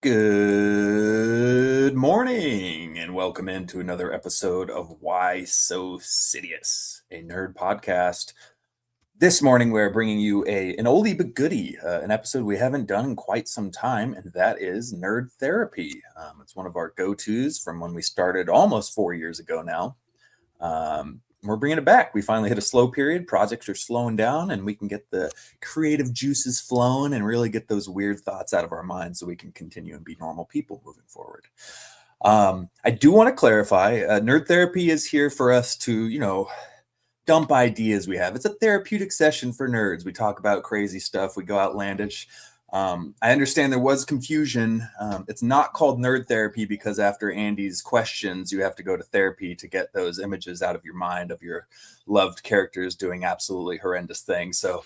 Good morning, and welcome into another episode of Why So Sidious, a nerd podcast. This morning, we're bringing you an oldie but goodie, an episode we haven't done in quite some time, and that is Nerd Therapy. It's one of our go-tos from when we started almost 4 years ago now. We're bringing it back. We finally hit a slow period. Projects are slowing down, and we can get the creative juices flowing and really get those weird thoughts out of our minds so we can continue and be normal people moving forward. I do want to clarify, Nerd Therapy is here for us to, dump ideas we have. It's a therapeutic session for nerds. We talk about crazy stuff. We go outlandish. I understand there was confusion. It's not called Nerd Therapy because after Andy's questions, you have to go to therapy to get those images out of your mind of your loved characters doing absolutely horrendous things. So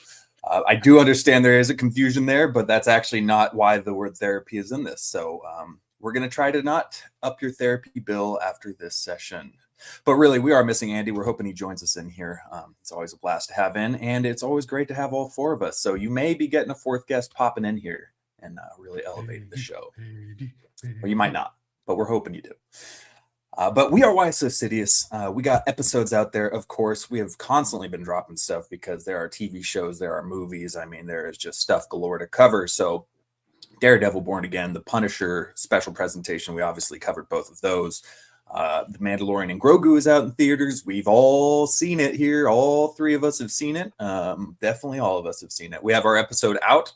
I do understand there is a confusion there, but that's actually not why the word therapy is in this. So we're going to try to not up your therapy bill after this session. But really, we are missing Andy. We're hoping he joins us in here. It's always a blast to have in, and it's always great to have all four of us. So you may be getting a fourth guest popping in here and really elevating the show. Or you might not, but we're hoping you do. But we are Why So Sidious. We got episodes out there, of course. We have constantly been dropping stuff because there are TV shows, there are movies. I mean, there is just stuff galore to cover. So Daredevil, Born Again, The Punisher special presentation, we obviously covered both of those. The Mandalorian and Grogu is out in theaters. We've all seen it here. All three of us have seen it. Definitely all of us have seen it. We have our episode out,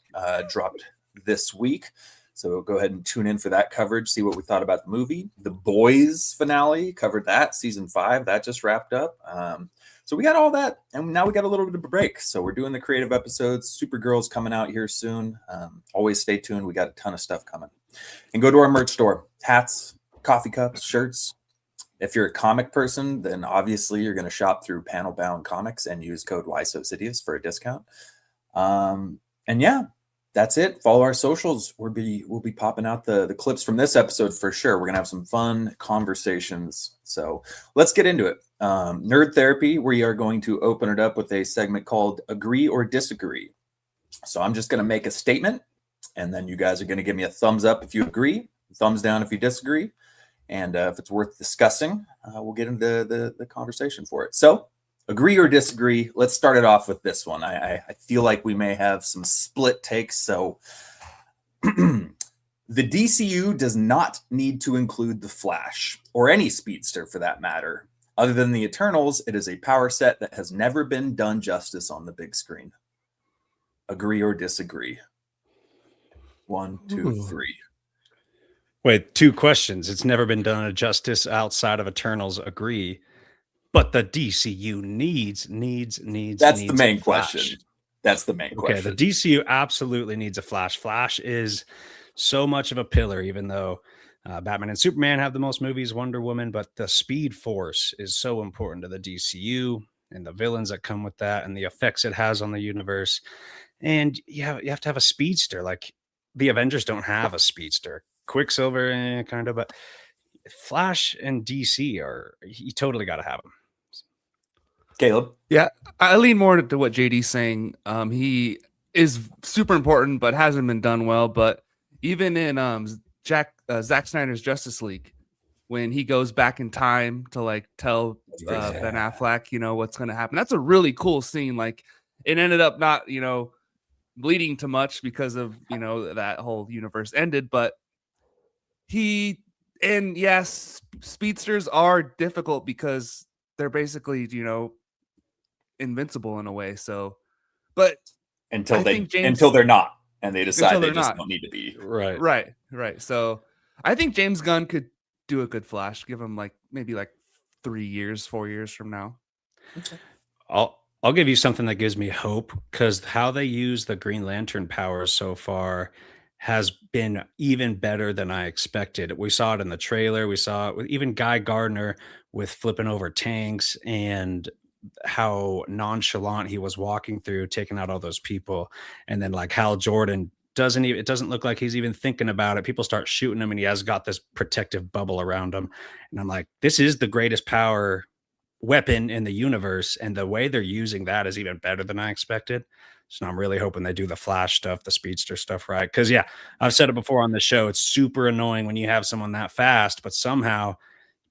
dropped this week. So go ahead and tune in for that coverage, see what we thought about the movie. The Boys finale, covered that, season 5. That just wrapped up. So we got all that, and now we got a little bit of a break. So we're doing the creative episodes. Supergirl's coming out here soon. Always stay tuned. We got a ton of stuff coming. And go to our merch store. Hats, coffee cups, shirts. If you're a comic person, then obviously you're going to shop through Panel Bound Comics and use code WhySoCities for a discount. And yeah, that's it. Follow our socials. We'll be popping out the clips from this episode for sure. We're going to have some fun conversations. So let's get into it. Nerd Therapy, we are going to open it up with a segment called Agree or Disagree. So I'm just going to make a statement, and then you guys are going to give me a thumbs up if you agree, thumbs down if you disagree. And if it's worth discussing, we'll get into the conversation for it. So, agree or disagree? Let's start it off with this one. I feel like we may have some split takes. So, the DCU does not need to include the Flash, or any speedster for that matter. Other than the Eternals, it is a power set that has never been done justice on the big screen. Agree or disagree? 1, 2, 3. Wait, 2 questions. It's never been done a justice outside of Eternals. Agree, but the DCU needs. That's the main question. That's the main question. Okay, the DCU absolutely needs a Flash. Flash is so much of a pillar, even though Batman and Superman have the most movies, Wonder Woman, but the Speed Force is so important to the DCU and the villains that come with that and the effects it has on the universe. And you have to have a speedster. Like the Avengers don't have a speedster. Quicksilver, kind of, but Flash and DC you totally got to have them. Caleb? Yeah, I lean more to what JD's saying. He is super important, but hasn't been done well. But even in Zack Snyder's Justice League, when he goes back in time to like tell Ben Affleck, what's going to happen, that's a really cool scene. Like it ended up not, bleeding too much because of that whole universe ended, but yes, speedsters are difficult because they're basically, invincible in a way. So, but until they're not, and they decide they just don't need to be. Right. So I think James Gunn could do a good Flash. Give him maybe 3 years, 4 years from now. Okay. I'll give you something that gives me hope, because how they use the Green Lantern powers so far has been even better than I expected. We saw it in the trailer. We saw it with even Guy Gardner with flipping over tanks and how nonchalant he was walking through, taking out all those people. And then like Hal Jordan it doesn't look like he's even thinking about it. People start shooting him and he has got this protective bubble around him. And I'm like, this is the greatest power weapon in the universe. And the way they're using that is even better than I expected. So I'm really hoping they do the Flash stuff, the speedster stuff right. Because yeah, I've said it before on the show. It's super annoying when you have someone that fast, but somehow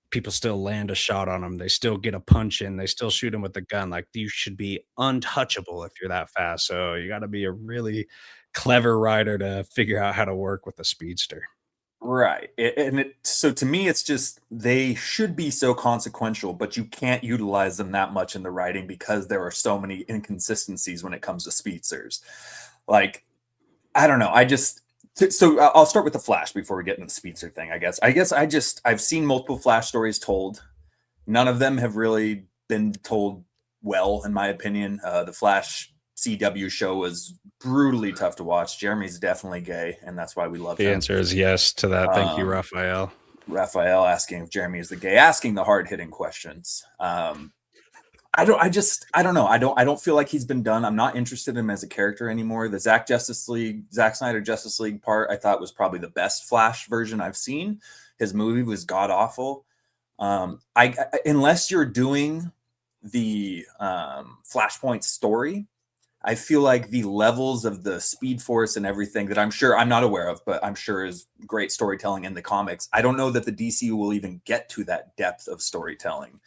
people still land a shot on them. They still get a punch in. They still shoot him with the gun. Like you should be untouchable if you're that fast. So you got to be a really clever rider to figure out how to work with the speedster. Right. So to me, it's just they should be so consequential, but you can't utilize them that much in the writing because there are so many inconsistencies when it comes to speedsters. Like, I don't know. So I'll start with the Flash before we get into the speedster thing, I guess. I've seen multiple Flash stories told. None of them have really been told well, in my opinion. The Flash CW show was brutally tough to watch. Jeremy's definitely gay, and that's why we love him. The answer is yes to that. Thank you, Raphael. Raphael asking if Jeremy is the gay, asking the hard-hitting questions. I don't know. I don't feel like he's been done. I'm not interested in him as a character anymore. The Zack Snyder Justice League part I thought was probably the best Flash version I've seen. His movie was god awful. Unless you're doing the Flashpoint story, I feel like the levels of the Speed Force and everything that I'm not aware of, but I'm sure is great storytelling in the comics. I don't know that the DCU will even get to that depth of storytelling.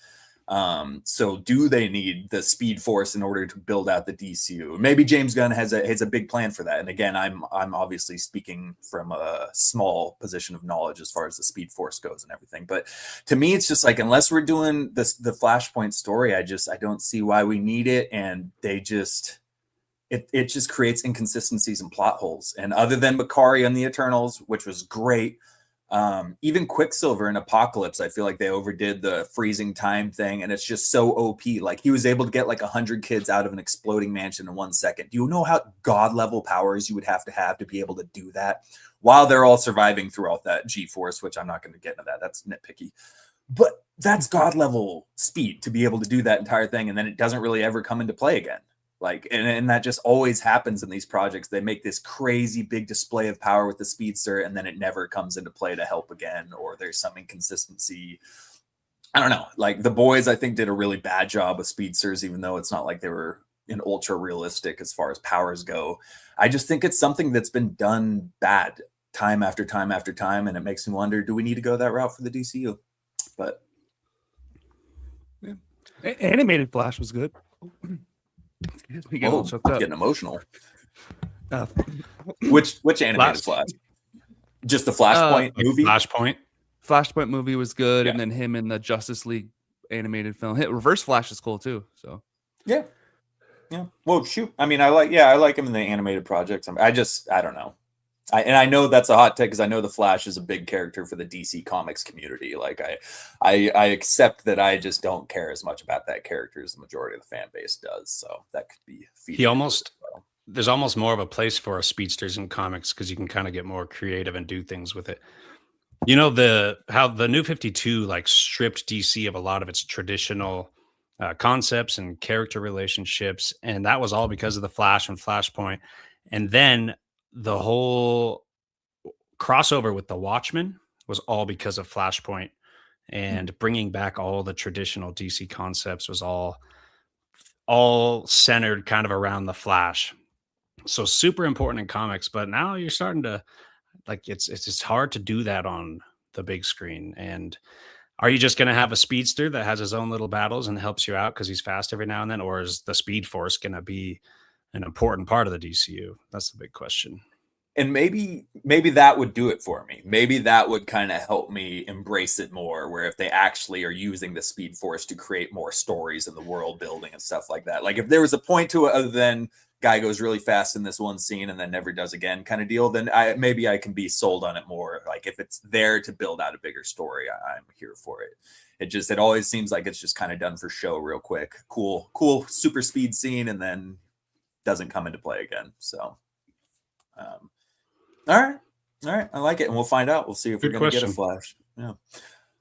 So do they need the Speed Force in order to build out the DCU? Maybe James Gunn has a big plan for that. And again, I'm obviously speaking from a small position of knowledge as far as the Speed Force goes and everything. But to me, it's just like, unless we're doing the Flashpoint story, I don't see why we need it. And it just creates inconsistencies and plot holes. And other than Makari on the Eternals, which was great, even Quicksilver and Apocalypse, I feel like they overdid the freezing time thing, and it's just so OP. Like, he was able to get like 100 kids out of an exploding mansion in 1 second. Do you know how god level powers you would have to be able to do that while they're all surviving throughout that G-force, which I'm not going to get into that. That's nitpicky. But that's god level speed to be able to do that entire thing, and then it doesn't really ever come into play again. Like, and that just always happens in these projects. They make this crazy big display of power with the speedster, and then it never comes into play to help again, or there's some inconsistency. I don't know. Like, The Boys, I think, did a really bad job with speedsters, even though it's not like they were an ultra realistic as far as powers go. I just think it's something that's been done bad time after time after time, and it makes me wonder, do we need to go that route for the DCU? But yeah. Animated Flash was good. Getting emotional. Which animated Flash? Just the Flashpoint movie? Flashpoint movie was good, and then him in the Justice League animated film. Reverse Flash is cool too. So yeah. Well, shoot. I mean, I like him in the animated projects. I don't know. I know that's a hot take because I know the Flash is a big character for the DC Comics community. Like, I accept that I just don't care as much about that character as the majority of the fan base does. So that could be there's almost more of a place for speedsters in comics because you can kind of get more creative and do things with it. You know, how the New 52 like stripped DC of a lot of its traditional concepts and character relationships, and that was all because of the Flash and Flashpoint, and then the whole crossover with the Watchmen was all because of Flashpoint, and bringing back all the traditional DC concepts was all centered kind of around the Flash. So super important in comics, but now you're starting to like, it's hard to do that on the big screen. And are you just going to have a speedster that has his own little battles and helps you out because he's fast every now and then? Or is the Speed Force going to be an important part of the DCU? That's the big question. And maybe that would do it for me. Maybe that would kind of help me embrace it more, where if they actually are using the Speed Force to create more stories in the world building and stuff like that. Like, if there was a point to it other than guy goes really fast in this one scene and then never does again kind of deal, then maybe I can be sold on it more. Like, if it's there to build out a bigger story, I'm here for it. It always seems like it's just kind of done for show real quick. Cool super speed scene, and then doesn't come into play again. So all right. I like it, and we'll find out. We'll see if we're going to get a Flash. Yeah.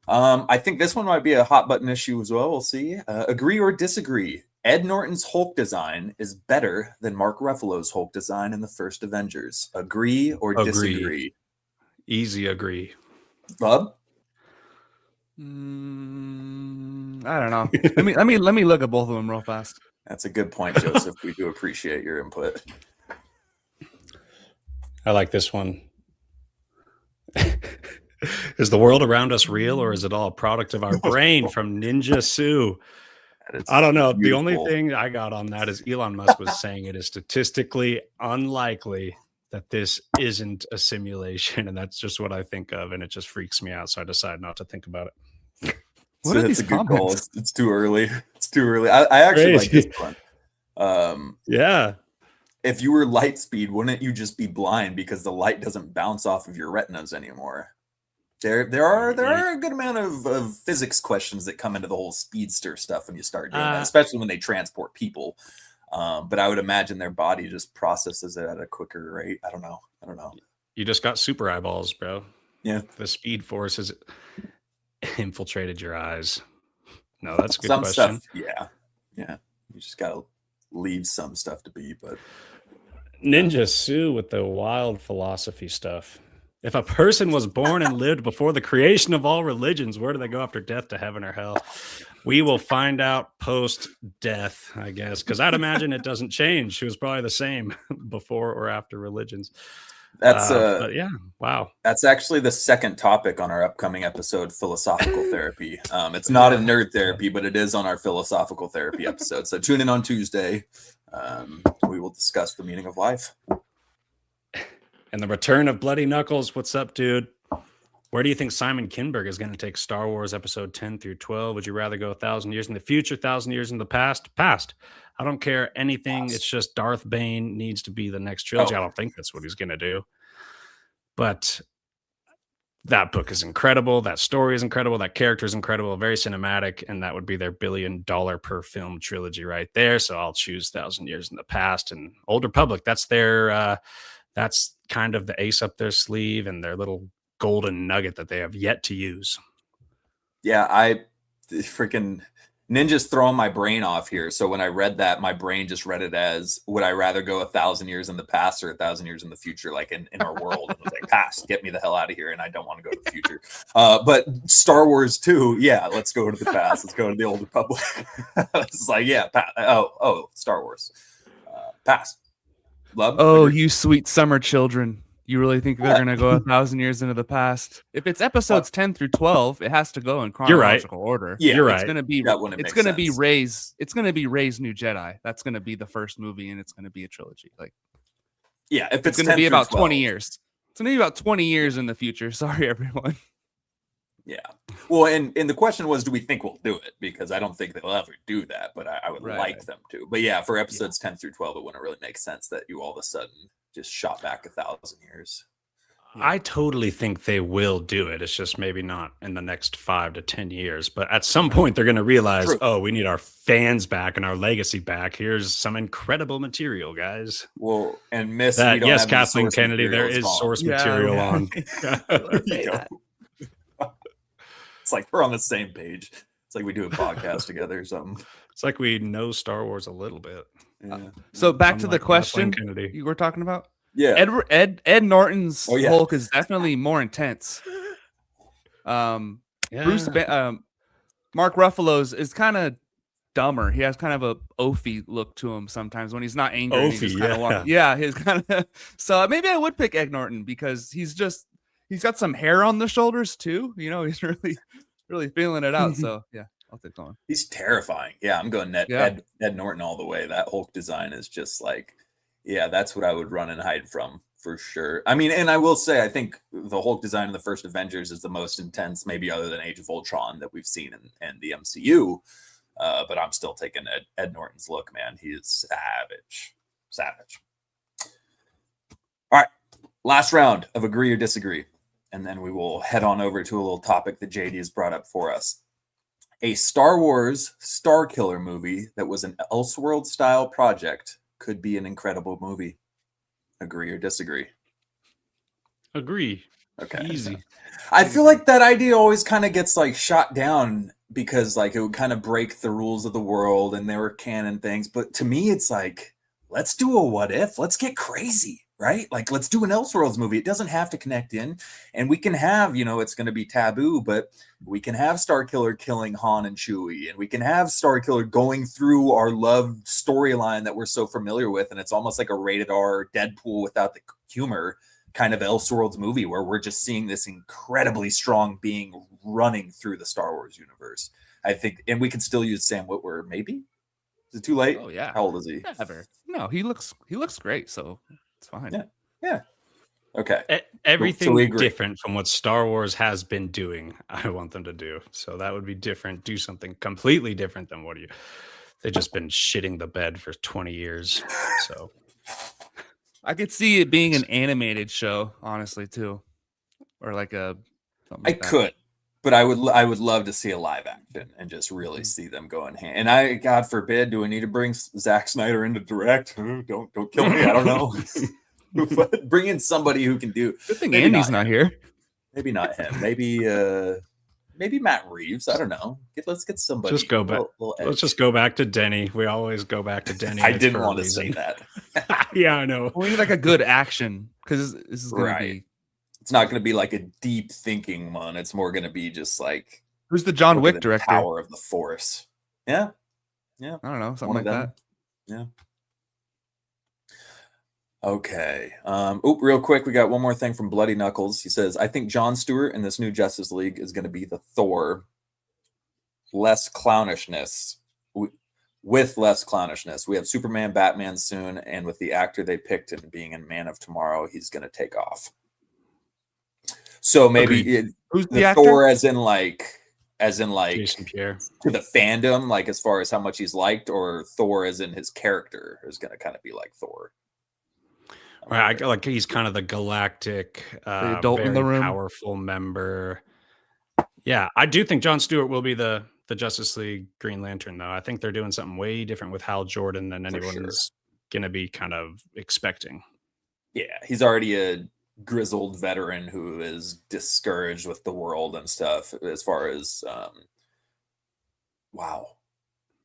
I think this one might be a hot button issue as well. We'll see. Agree or disagree? Ed Norton's Hulk design is better than Mark Ruffalo's Hulk design in the first Avengers. Agree or disagree? Easy agree. Bub? I don't know. let me look at both of them real fast. That's a good point, Joseph. We do appreciate your input. I like this one. Is the world around us real, or is it all a product of our brain? From Ninja Sue. I don't know. The only thing I got on that is Elon Musk was saying it is statistically unlikely that this isn't a simulation, and that's just what I think of, and it just freaks me out. So I decide not to think about it. What are That's these a good call. comments? It's too early. It's too early. I actually like this one. Yeah. If you were light speed, wouldn't you just be blind because the light doesn't bounce off of your retinas anymore? There are a good amount of physics questions that come into the whole speedster stuff when you start doing that, especially when they transport people. But I would imagine their body just processes it at a quicker rate. I don't know. You just got super eyeballs, bro. Yeah. The speed force has infiltrated your eyes. No, that's a good Some question. stuff, yeah. You just gotta leave some stuff to be. But Ninja Sue with the wild philosophy stuff. If a person was born and lived before the creation of all religions, where do they go after death, to heaven or hell? We will find out post-death, I guess, because I'd imagine it doesn't change. It was probably the same before or after religions. that's But yeah, wow. That's actually the second topic on our upcoming episode, philosophical therapy. It's not a nerd therapy, but it is on our philosophical therapy episode. So tune in on Tuesday. We will discuss the meaning of life. And the return of Bloody Knuckles. What's up, dude? Where do you think Simon Kinberg is going to take Star Wars episode 10 through 12? Would you rather go 1,000 years in the future, 1,000 years in the past? Past. I don't care anything. It's just Darth Bane needs to be the next trilogy. I don't think that's what he's going to do. But that book is incredible. That story is incredible. That character is incredible. Very cinematic. And that would be their $1 billion per film trilogy right there. So I'll choose 1,000 years in the past. And Old Republic, that's their... that's kind of the ace up their sleeve and their little golden nugget that they have yet to use. Yeah, I freaking Ninja's throwing my brain off here. So when I read that, my brain just read it as, would I rather go 1,000 years in the past or 1,000 years in the future, like in our world? And I was like, past, get me the hell out of here. And I don't want to go to the future. But Star Wars 2, yeah, let's go to the past. Let's go to the Old Republic. It's like, yeah, Star Wars. Past. Love. Oh, you sweet summer children. You really think they're going to go 1,000 years into the past? If it's episodes 10 through 12, it has to go in chronological order. Yeah, you're It's right. going to be It's going to be Rey's New Jedi. That's going to be the first movie, and it's going to be a trilogy. Like, yeah, if it's going to be about 20 years. It's going to be about 20 years in the future. Sorry, everyone. Yeah. Well, and the question was, do we think we'll do it? Because I don't think they'll ever do that, but I would like them to. But yeah, for episodes 10 through 12, it wouldn't really make sense that you all of a sudden just shot back 1,000 years. I totally think they will do it. It's just maybe not in the next 5 to 10 years. But at some point, they're going to realize, oh, we need our fans back and our legacy back. Here's some incredible material, guys. Well, and Miss, that, yes, Kathleen Kennedy, there is source material on. It's like we're on the same page. It's like we do a podcast together or something. It's like we know Star Wars a little bit. Yeah. So back to the question you were talking about. Yeah, Ed Norton's Hulk is definitely more intense. Mark Ruffalo's is kind of dumber. He has kind of a oafy look to him sometimes when he's not angry. He's kind of so maybe I would pick Ed Norton because he's got some hair on the shoulders too. You know, he's really feeling it out. So yeah, I'll take that one. He's terrifying. Yeah, I'm going Ed Norton all the way. That Hulk design is just like, yeah, that's what I would run and hide from for sure. I mean, and I will say, I think the Hulk design in the first Avengers is the most intense, maybe other than Age of Ultron, that we've seen in the MCU. But I'm still taking Ed Norton's look, man. He is savage. All right, last round of agree or disagree. And then we will head on over to a little topic that JD has brought up for us. A Star Wars Star Killer movie that was an Elseworld style project could be an incredible movie. Agree or disagree? Agree. Okay. Easy. I feel like that idea always kind of gets like shot down because like it would kind of break the rules of the world and there were canon things. But to me, it's like, let's do a what if. Let's get crazy. right? Like, let's do an Elseworlds movie. It doesn't have to connect in, and we can have, it's going to be taboo, but we can have Starkiller killing Han and Chewie, and we can have Starkiller going through our love storyline that we're so familiar with, and it's almost like a rated R Deadpool without the humor kind of Elseworlds movie where we're just seeing this incredibly strong being running through the Star Wars universe. I think, and we could still use Sam Witwer, maybe. Is it too late? Oh yeah. How old is he? Never. No, he looks great, so it's fine. Yeah. Okay. Everything we agree. different from what Star Wars has been doing, I want them to do. So that would be different. Do something completely different than they've just been shitting the bed for 20 years. So I could see it being an animated show, honestly, too, or like a. I could, but I would love to see a live action and just really see them go in hand. And God forbid, do we need to bring Zack Snyder in to direct? Don't kill me. I don't know. But bring in somebody who can do. Good thing Andy's not here. Maybe not him. Maybe Matt Reeves. I don't know. Let's get somebody. Just go back. Let's just go back to Denny. We always go back to Denny. I didn't want to say that. Yeah, I know. We need like a good action because this is going to be. It's not going to be like a deep thinking one. It's more going to be just like. Who's the John Wick director? Power of the Force. Yeah. I don't know, something like that. Yeah. Okay. Real quick, we got one more thing from Bloody Knuckles. He says, I think Jon Stewart in this new Justice League is going to be the Thor. Less clownishness. With less clownishness. We have Superman, Batman soon, and with the actor they picked and being in Man of Tomorrow, he's going to take off. So maybe who's the actor? Thor as in like Jason Pierre. To the fandom, like as far as how much he's liked, or Thor as in his character is going to kind of be like Thor. Right, like he's kind of the galactic, the adult very in the room, powerful member. Yeah, I do think Jon Stewart will be the Justice League Green Lantern, though. I think they're doing something way different with Hal Jordan than anyone is going to be kind of expecting. Yeah, he's already a grizzled veteran who is discouraged with the world and stuff. As far as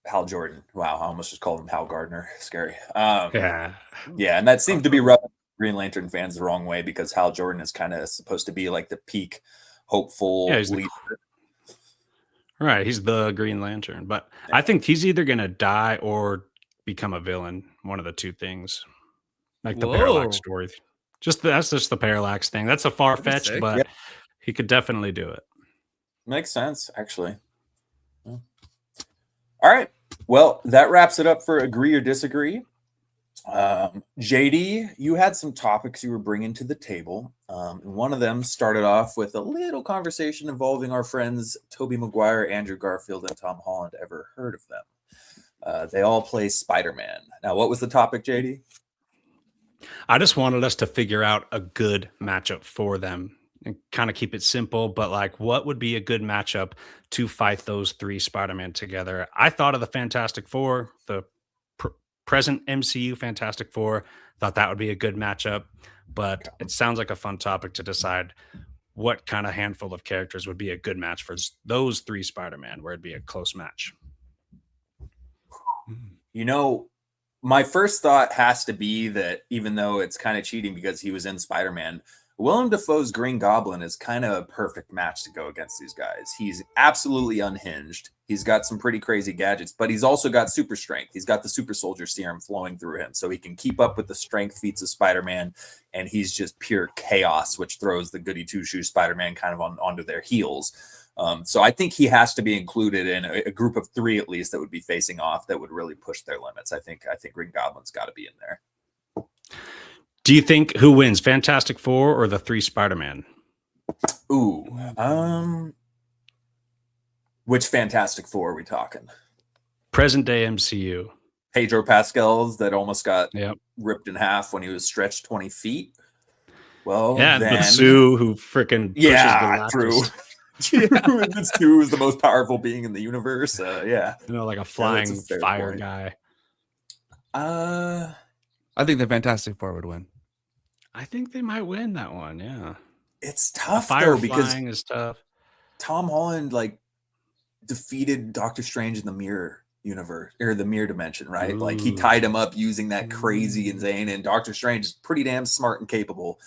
Hal Jordan. Wow, I almost just called him Hal Gardner. Scary. Yeah, and that seemed to be rubbing Green Lantern fans the wrong way because Hal Jordan is kind of supposed to be like the peak hopeful leader. Right, he's the Green Lantern, but I think he's either going to die or become a villain. One of the two things, like the Parallax story. That's just the Parallax thing. That's a far fetched, but he could definitely do it. Makes sense, actually. Yeah. All right. Well, that wraps it up for Agree or Disagree. JD, you had some topics you were bringing to the table. And one of them started off with a little conversation involving our friends Tobey Maguire, Andrew Garfield, and Tom Holland. Ever heard of them? They all play Spider-Man. Now, what was the topic, JD? I just wanted us to figure out a good matchup for them and kind of keep it simple, but like what would be a good matchup to fight those three Spider-Man together? I thought of the Fantastic Four, the present MCU Fantastic Four. Thought that would be a good matchup, but it sounds like a fun topic to decide what kind of handful of characters would be a good match for those three Spider-Man, where it'd be a close match. My first thought has to be that even though it's kind of cheating because he was in Spider-Man, Willem Dafoe's Green Goblin is kind of a perfect match to go against these guys. He's absolutely unhinged. He's got some pretty crazy gadgets, but he's also got super strength. He's got the super soldier serum flowing through him, so he can keep up with the strength feats of Spider-Man, and he's just pure chaos, which throws the goody two-shoes Spider-Man kind of onto their heels. So I think he has to be included in a group of three at least that would be facing off that would really push their limits. I think Green Goblin's got to be in there. Do you think who wins, Fantastic Four or the three Spider-Man? Which Fantastic Four are we talking? Present day MCU. Pedro Pascal's that almost got ripped in half when he was stretched 20 feet. Well, then Sue who freaking true. Sue is the most powerful being in the universe. Like a flying fire guy. I think the Fantastic Four would win. I think they might win that one. Yeah, it's tough though because flying is tough. Tom Holland defeated Doctor Strange in the mirror. universe or the mirror dimension, right? Like he Ooh. tied him up using that crazy insane, and Doctor Strange is pretty damn smart and capable.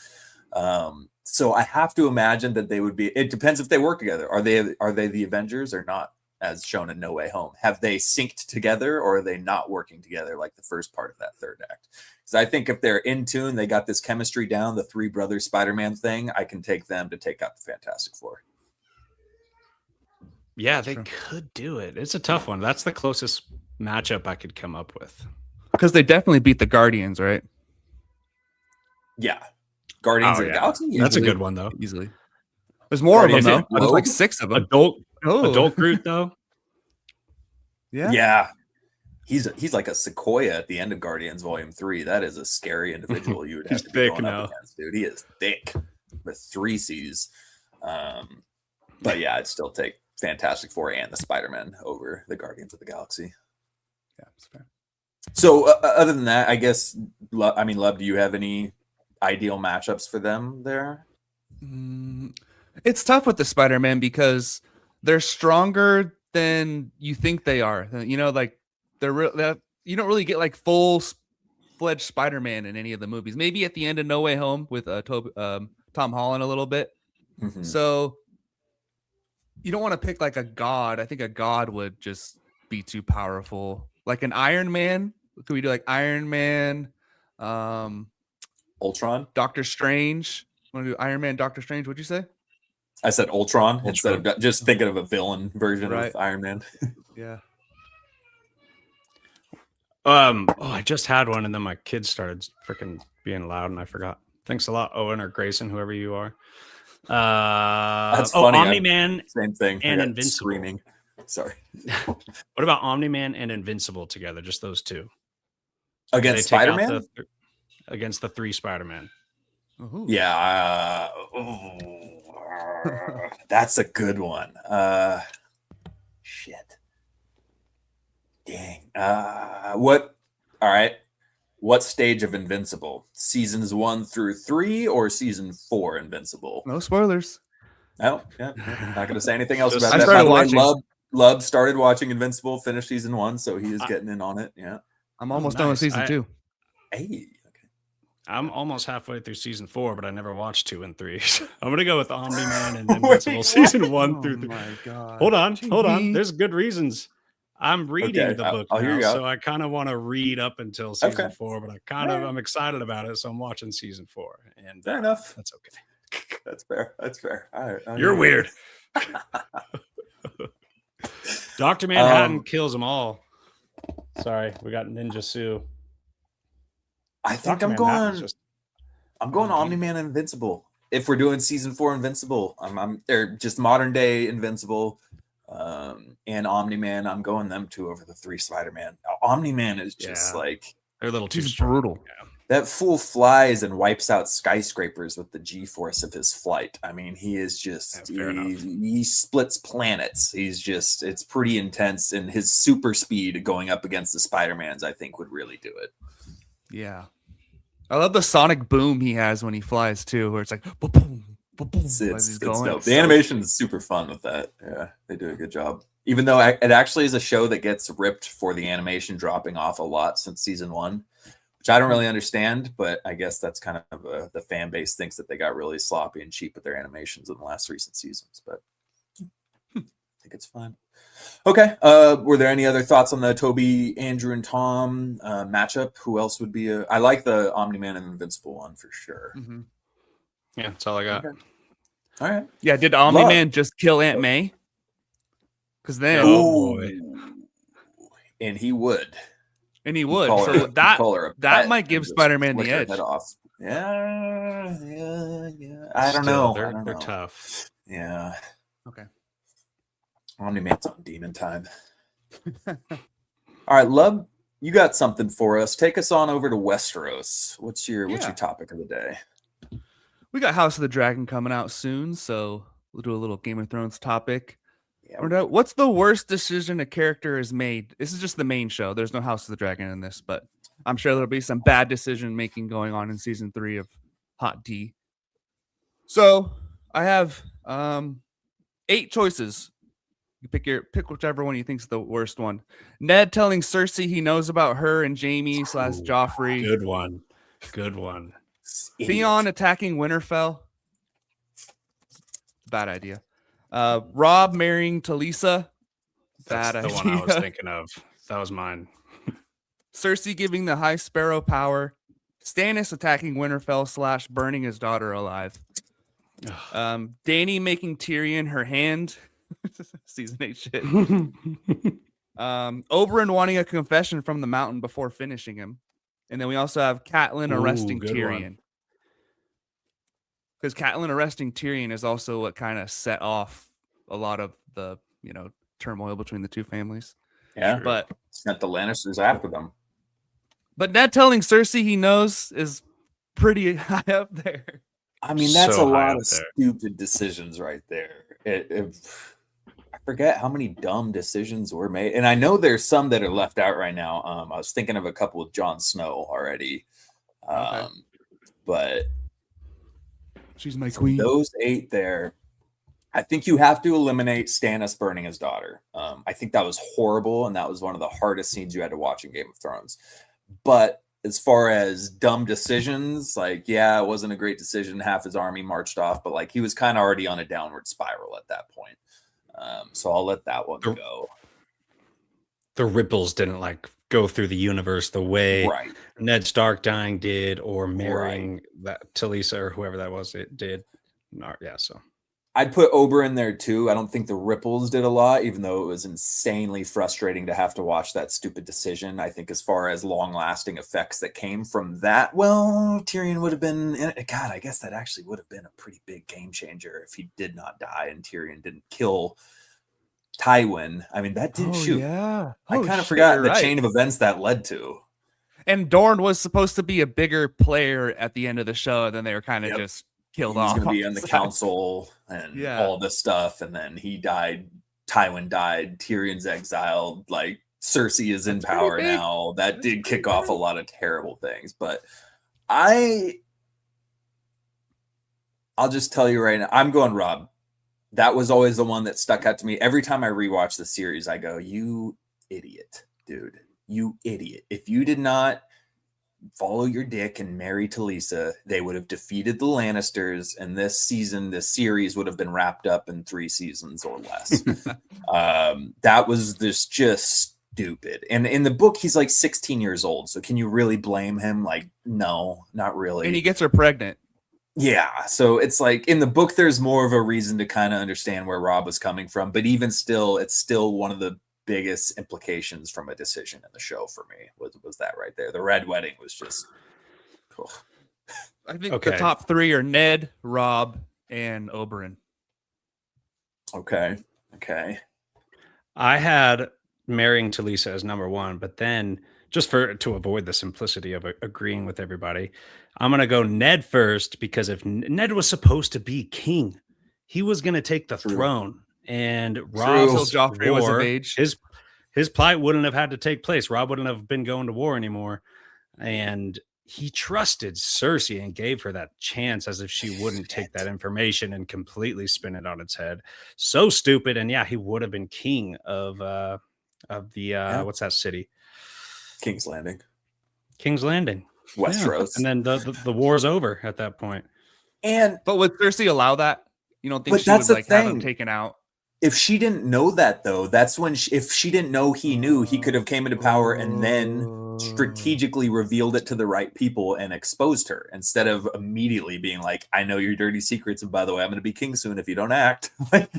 So I have to imagine that they would be. It depends if they work together. Are they the Avengers or not? As shown in No Way Home, have they synced together or are they not working together like the first part of that third act? Because I think if they're in tune, they got this chemistry down. The three brothers Spider-Man thing, I can take them to take out the Fantastic Four. Yeah, they could do it. It's a tough one. That's the closest matchup I could come up with. Because they definitely beat the Guardians, right? Yeah, Guardians of the Galaxy. That's a good one though. Easily. There's more of them though. Globe? There's like 6 of them. Adult Groot though. Yeah. He's like a sequoia at the end of Guardians Volume 3. That is a scary individual you would have to be going up against, dude. He is thick with 3 C's. But yeah, I'd still take Fantastic Four and the Spider-Man over the Guardians of the Galaxy. Yeah, that's fair. So other than that, I guess, Love, do you have any ideal matchups for them there? It's tough with the Spider-Man because they're stronger than you think they are. You know, like you don't really get like full-fledged Spider-Man in any of the movies. Maybe at the end of No Way Home with Tom Holland a little bit. Mm-hmm. So you don't want to pick like a god. I think a god would just be too powerful. Like an Iron Man. Could we do like Iron Man, Ultron, Doctor Strange? Want to do Iron Man, Doctor Strange? What'd you say? I said Ultron instead of just thinking of a villain version of Iron Man. Yeah. I just had one and then my kids started freaking being loud and I forgot. Thanks a lot, Owen or Grayson, whoever you are. That's funny. Omni-Man, same thing, and Invincible. Screaming. Sorry. What about Omni-Man and Invincible together? Just those two against Spider-Man? Against the 3 Spider-Man. Yeah. That's a good one. Shit. Dang. What? All right. What stage of Invincible? Seasons 1 through 3 or season 4 Invincible? No spoilers. Oh, yeah. Not going to say anything else about I that. started watching. Lub started watching Invincible, finished season 1, so he is getting in on it. Yeah. I'm almost done with season 2. Hey. Okay. I'm almost halfway through season 4, but I never watched 2 and 3. I'm going to go with Omni-Man and Invincible season 1 through 3. My God. Hold on. There's good reasons. I'm reading the book now, so I kind of want to read up until season 4, but I'm excited about it, so I'm watching season 4. And fair enough. That's okay. That's fair. All right. You're weird. Dr. Manhattan kills them all. Sorry, we got Ninja Sue. I think I'm going Omni-Man and Invincible. If we're doing season 4 Invincible, they're just modern day Invincible. And Omni-Man, I'm going them 2 over the 3 Spider-Man. Omni-Man is just like they're a little too brutal. Yeah. That fool flies and wipes out skyscrapers with the G-force of his flight. I mean, he is just he splits planets. It's pretty intense, and his super speed going up against the Spider-Mans, I think, would really do it. Yeah. I love the sonic boom he has when he flies too, where it's like boom, boom, boom, it's dope. The animation is super fun with that. Yeah, they do a good job. Even though it actually is a show that gets ripped for the animation dropping off a lot since season 1, which I don't really understand, but I guess that's kind of the fan base thinks that they got really sloppy and cheap with their animations in the last recent seasons. But I think it's fine. Okay. Were there any other thoughts on the Toby, Andrew, and Tom matchup? Who else would be I like the Omni-Man and Invincible one for sure. Mm-hmm. Yeah, that's all I got. Okay. All right. Yeah, did Omni-Man just kill Aunt May? Because then, and he would. So that might give Spider-Man the edge. Off. Yeah. I don't know. They're tough. Yeah. Okay. Omni-Man's on demon time. All right, Lub, you got something for us. Take us on over to Westeros. What's your topic of the day? We got House of the Dragon coming out soon, so we'll do a little Game of Thrones topic. Yeah. What's the worst decision a character has made? This is just the main show. There's no House of the Dragon in this, but I'm sure there'll be some bad decision making going on in season 3 of Hot D. So I have 8 choices. You pick whichever one you think's the worst one. Ned telling Cersei he knows about her and Jamie / Joffrey. Good one. Good one. Theon attacking Winterfell. Bad idea. Rob marrying Talisa. That's the one I was thinking of. That was mine. Cersei giving the High Sparrow power. Stannis attacking Winterfell / burning his daughter alive. Dany making Tyrion her hand. Season 8 shit. Oberyn wanting a confession from the mountain before finishing him. And then we also have Catelyn arresting Tyrion. Because Catelyn arresting Tyrion is also what kind of set off a lot of the, turmoil between the two families. Yeah, but sent the Lannisters after them. But Ned telling Cersei he knows is pretty high up there. I mean, that's a lot of stupid decisions right there. I forget how many dumb decisions were made. And I know there's some that are left out right now. I was thinking of a couple with Jon Snow already. But she's my queen. Those 8 there, I think you have to eliminate Stannis burning his daughter. I think that was horrible, and that was one of the hardest scenes you had to watch in Game of Thrones. But as far as dumb decisions, it wasn't a great decision. Half his army marched off, but he was kind of already on a downward spiral at that point. So I'll let that one go. The ripples didn't go through the universe the way Ned Stark dying did, or marrying that Talisa or whoever that was. It did. So I'd put Oberyn there too. I don't think the ripples did a lot, even though it was insanely frustrating to have to watch that stupid decision. I think as far as long-lasting effects that came from that, Tyrion would have been... God, I guess that actually would have been a pretty big game changer if he did not die and Tyrion didn't kill Tywin. I mean, that didn't shoot. Yeah. I kind of forgot the chain of events that led to. And Dorne was supposed to be a bigger player at the end of the show, and then they were kind of just killed off. He's going to be on the council and all this stuff. And then he died. Tywin died. Tyrion's exiled. Cersei is in power now. That did kick off a lot of terrible things. But I'll just tell you right now, I'm going Rob. That was always the one that stuck out to me. Every time I rewatch the series, I go, you idiot, dude. You idiot. If you did not follow your dick and marry Talisa, they would have defeated the Lannisters, and this series would have been wrapped up in 3 seasons or less. That was just stupid. And in the book, he's 16 years old. So can you really blame him? No, not really. And he gets her pregnant. Yeah. So it's in the book, there's more of a reason to kind of understand where Rob was coming from. But even still, it's still one of the biggest implications from a decision in the show for me was that right there. The Red Wedding was just cool. I think the top 3 are Ned, Rob, and Oberyn. Okay. I had marrying Talisa as number 1, but then just to avoid the simplicity of agreeing with everybody, I'm going to go Ned first, because if Ned was supposed to be king, he was going to take the throne. And Rob, until Joffrey was of age, his plight wouldn't have had to take place. Rob wouldn't have been going to war anymore. And he trusted Cersei and gave her that chance as if she wouldn't take that information and completely spin it on its head. So stupid. And he would have been king of the what's that city? King's Landing. Westeros. And then the war's over at that point. But would Cersei allow that? You don't think she would have him taken out? If she didn't know that, though, that's when if she didn't know he knew, he could have came into power and then strategically revealed it to the right people and exposed her, instead of immediately being like, I know your dirty secrets, and by the way, I'm going to be king soon if you don't act.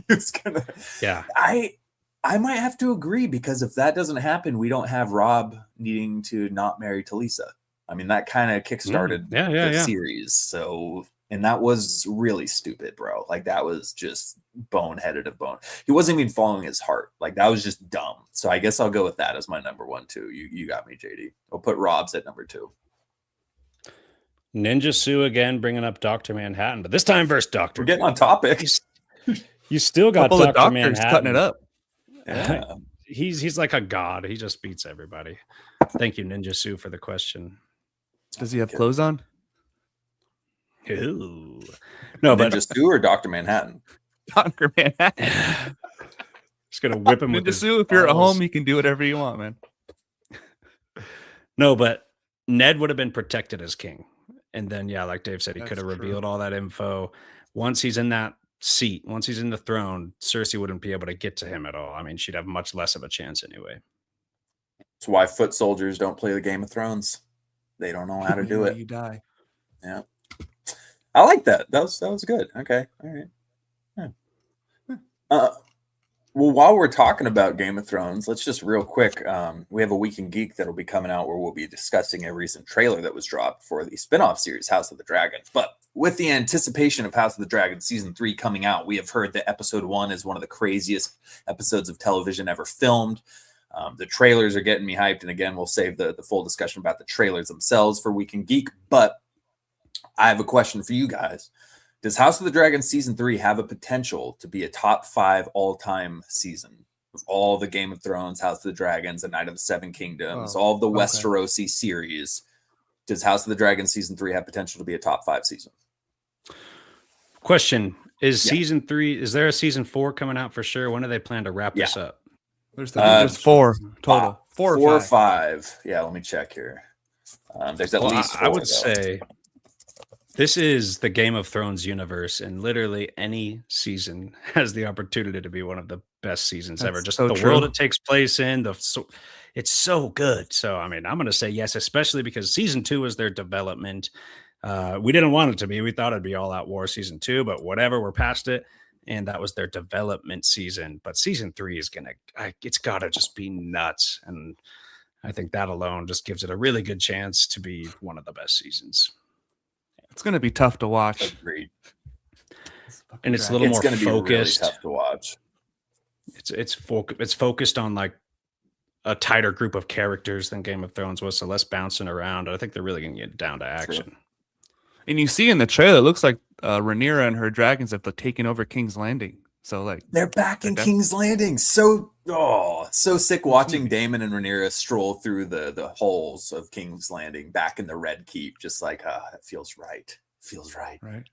It's gonna. Yeah. I might have to agree, because if that doesn't happen, we don't have Rob needing to not marry Talisa. I mean, that kind of kickstarted the series. So, and that was really stupid, bro. That was just boneheaded of bone. He wasn't even following his heart. That was just dumb. So I guess I'll go with that as my number 1 too. You got me, JD. I'll put Rob's at number 2. Ninja Sue again, bringing up Dr. Manhattan, but this time versus Dr. We're getting on topic. You still got Dr. Manhattan cutting it up. Yeah. He's like a god. He just beats everybody. Thank you, Ninja Sue, for the question. Does he have clothes on? Ooh. No, but Ninja Sue or Dr. Manhattan? Dr. Manhattan. Just gonna whip him with Ninja his Sue, if you're at balls. home, you can do whatever you want, man. No, but Ned would have been protected as king. And then, yeah, like Dave said, he could That's have true. revealed all that info. Once he's in that seat, once he's in the throne, Cersei wouldn't be able to get to him at all. I mean, she'd have much less of a chance anyway. That's why foot soldiers don't play the Game of Thrones. They don't know how to do it. You die. Yeah. I like that. That was good. Okay. All right. Yeah. Well, while we're talking about Game of Thrones, let's just real quick. We have a Week in Geek that'll be coming out where we'll be discussing a recent trailer that was dropped for the spinoff series House of the Dragon. But with the anticipation of House of the Dragon season 3 coming out, we have heard that episode 1 is one of the craziest episodes of television ever filmed. The trailers are getting me hyped, and again, we'll save the full discussion about the trailers themselves for Week in Geek. But I have a question for you guys. Does House of the Dragon season 3 have a potential to be a top 5 all-time season of all the Game of Thrones, House of the Dragons, and Night of the Seven Kingdoms, all of the Westerosi series? Does House of the Dragon season 3 have potential to be a top 5 season? Question: Is season 3? Is there a season 4 coming out for sure? When do they plan to wrap this up? There's 4 total. 4 or or 5. Yeah, let me check here. There's at least 4. I would say this is the Game of Thrones universe, and literally any season has the opportunity to be one of the best seasons ever. Just so the true. world it takes place in, it's so good. So, I mean, I'm going to say yes, especially because season 2 is their development. We didn't want it to be. We thought it'd be all out war season 2, but whatever, we're past it. And that was their development season. But season 3 is it's got to just be nuts. And I think that alone just gives it a really good chance to be one of the best seasons. It's going to be tough to watch. Agreed. And it's a little more going to be really focused. tough to watch. It's focused on like a tighter group of characters than Game of Thrones was, so less bouncing around. I think they're really going to get down to action. True. And you see in the trailer, it looks like Rhaenyra and her dragons have taken over King's Landing. So like they're back in King's Landing. So sick watching Daemon and Rhaenyra stroll through the halls of King's Landing back in the Red Keep. Just like, that feels right. Feels right. Right.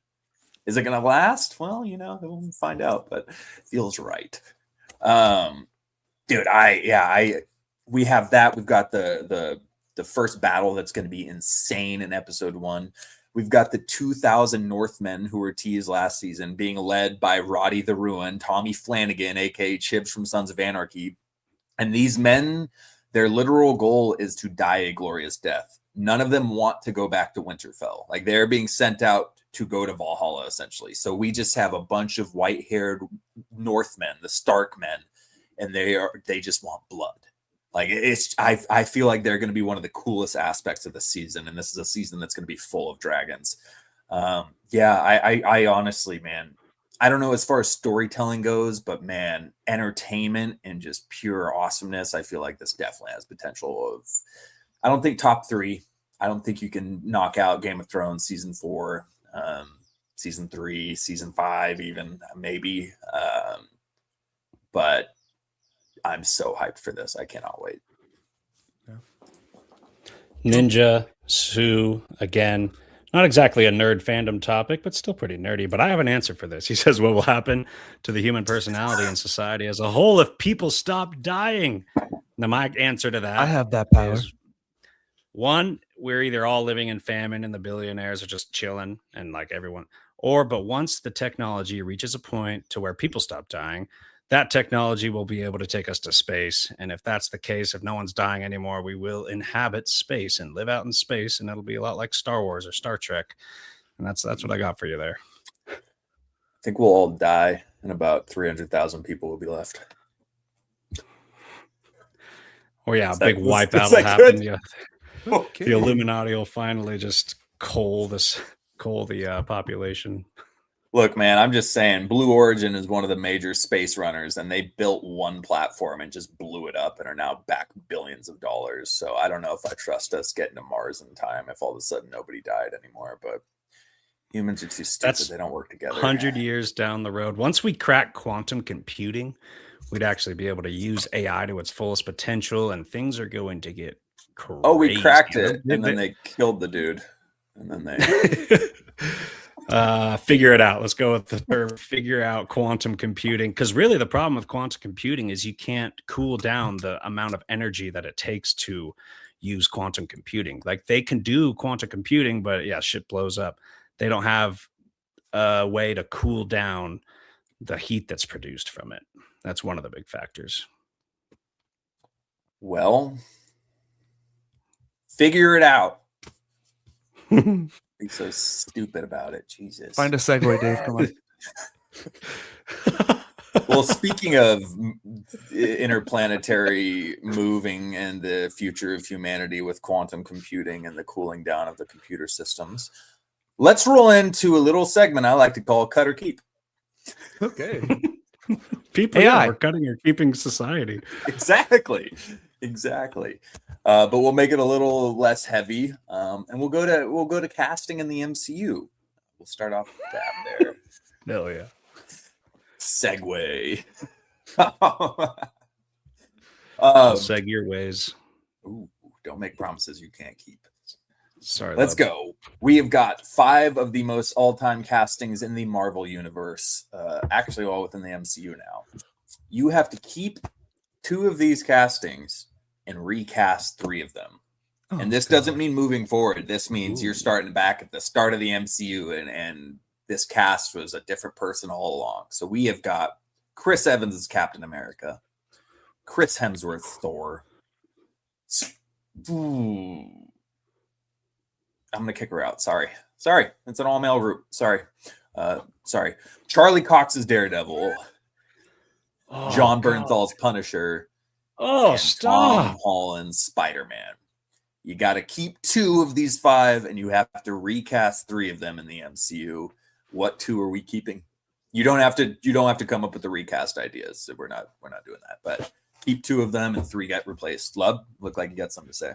Is it going to last? Well, we'll find out, but it feels right. Dude, we have that. We've got the first battle that's going to be insane in episode 1. We've got the 2,000 Northmen who were teased last season being led by Roddy the Ruin, Tommy Flanagan, aka Chibs from Sons of Anarchy. And these men, their literal goal is to die a glorious death. None of them want to go back to Winterfell. Like, they're being sent out to go to Valhalla, essentially. So we just have a bunch of white-haired Northmen, the Stark men, and they just want blood. Like, I feel like they're going to be one of the coolest aspects of the season, and this is a season that's going to be full of dragons. I honestly, man, I don't know as far as storytelling goes, but man, entertainment and just pure awesomeness, I feel like this definitely has potential of, I don't think top 3. I don't think you can knock out Game of Thrones season 4, season 3, season 5, even maybe. But I'm so hyped for this. I cannot wait. Ninja Sue, again, not exactly a nerd fandom topic, but still pretty nerdy. But I have an answer for this. He says, what will happen to the human personality and society as a whole if people stop dying? Now, my answer to that, I have that power. is, 1, we're either all living in famine and the billionaires are just chilling and like everyone, but once the technology reaches a point to where people stop dying, that technology will be able to take us to space. And if that's the case, if no one's dying anymore, we will inhabit space and live out in space. And it'll be a lot like Star Wars or Star Trek. And that's what I got for you there. I think we'll all die and about 300,000 people will be left. Or a big wipeout will happen. Yeah. Okay. The Illuminati will finally just cull the population. Look, man, I'm just saying Blue Origin is one of the major space runners, and they built one platform and just blew it up and are now back billions of dollars. So I don't know if I trust us getting to Mars in time if all of a sudden nobody died anymore. But humans are too stupid. They don't work together. 100 years down the road, once we crack quantum computing, we'd actually be able to use AI to its fullest potential, and things are going to get crazy. Oh, we cracked it, and then they killed the dude. And then they... Figure it out. Let's go with the third. Figure out quantum computing, because really the problem with quantum computing is you can't cool down the amount of energy that it takes to use quantum computing. Like they can do quantum computing, but yeah, shit blows up. They don't have a way to cool down the heat that's produced from it. That's one of the big factors. Well, figure it out. Be so stupid about it. Jesus. Find a segue, Dave. Come on. Well, speaking of interplanetary moving and the future of humanity with quantum computing and the cooling down of the computer systems, let's roll into a little segment I like to call Cut or Keep. Okay. People, yeah, we're cutting or keeping society. Exactly. But we'll make it a little less heavy, and we'll go to casting in the MCU. We'll start off with that there. Hell yeah. Segue. Seg your ways. Ooh, don't make promises you can't keep. Sorry. Let's go. We have got 5 of the most all-time castings in the Marvel universe, actually all within the MCU now. You have to keep 2 of these castings and recast 3 of them. And this doesn't mean moving forward. This means you're starting back at the start of the MCU, and this cast was a different person all along. So we have got Chris Evans as Captain America, Chris Hemsworth Thor. Ooh. I'm going to kick her out. Sorry. It's an all-male group. Sorry. Charlie Cox's Daredevil. John Bernthal's Punisher. Oh, stop. Tom Holland's Spider-Man. You got to keep 2 of these 5, and you have to recast 3 of them in the MCU. What 2 are we keeping? You don't have to come up with the recast ideas. So we're not doing that. But keep 2 of them and 3 get replaced. Lub, look like you got something to say.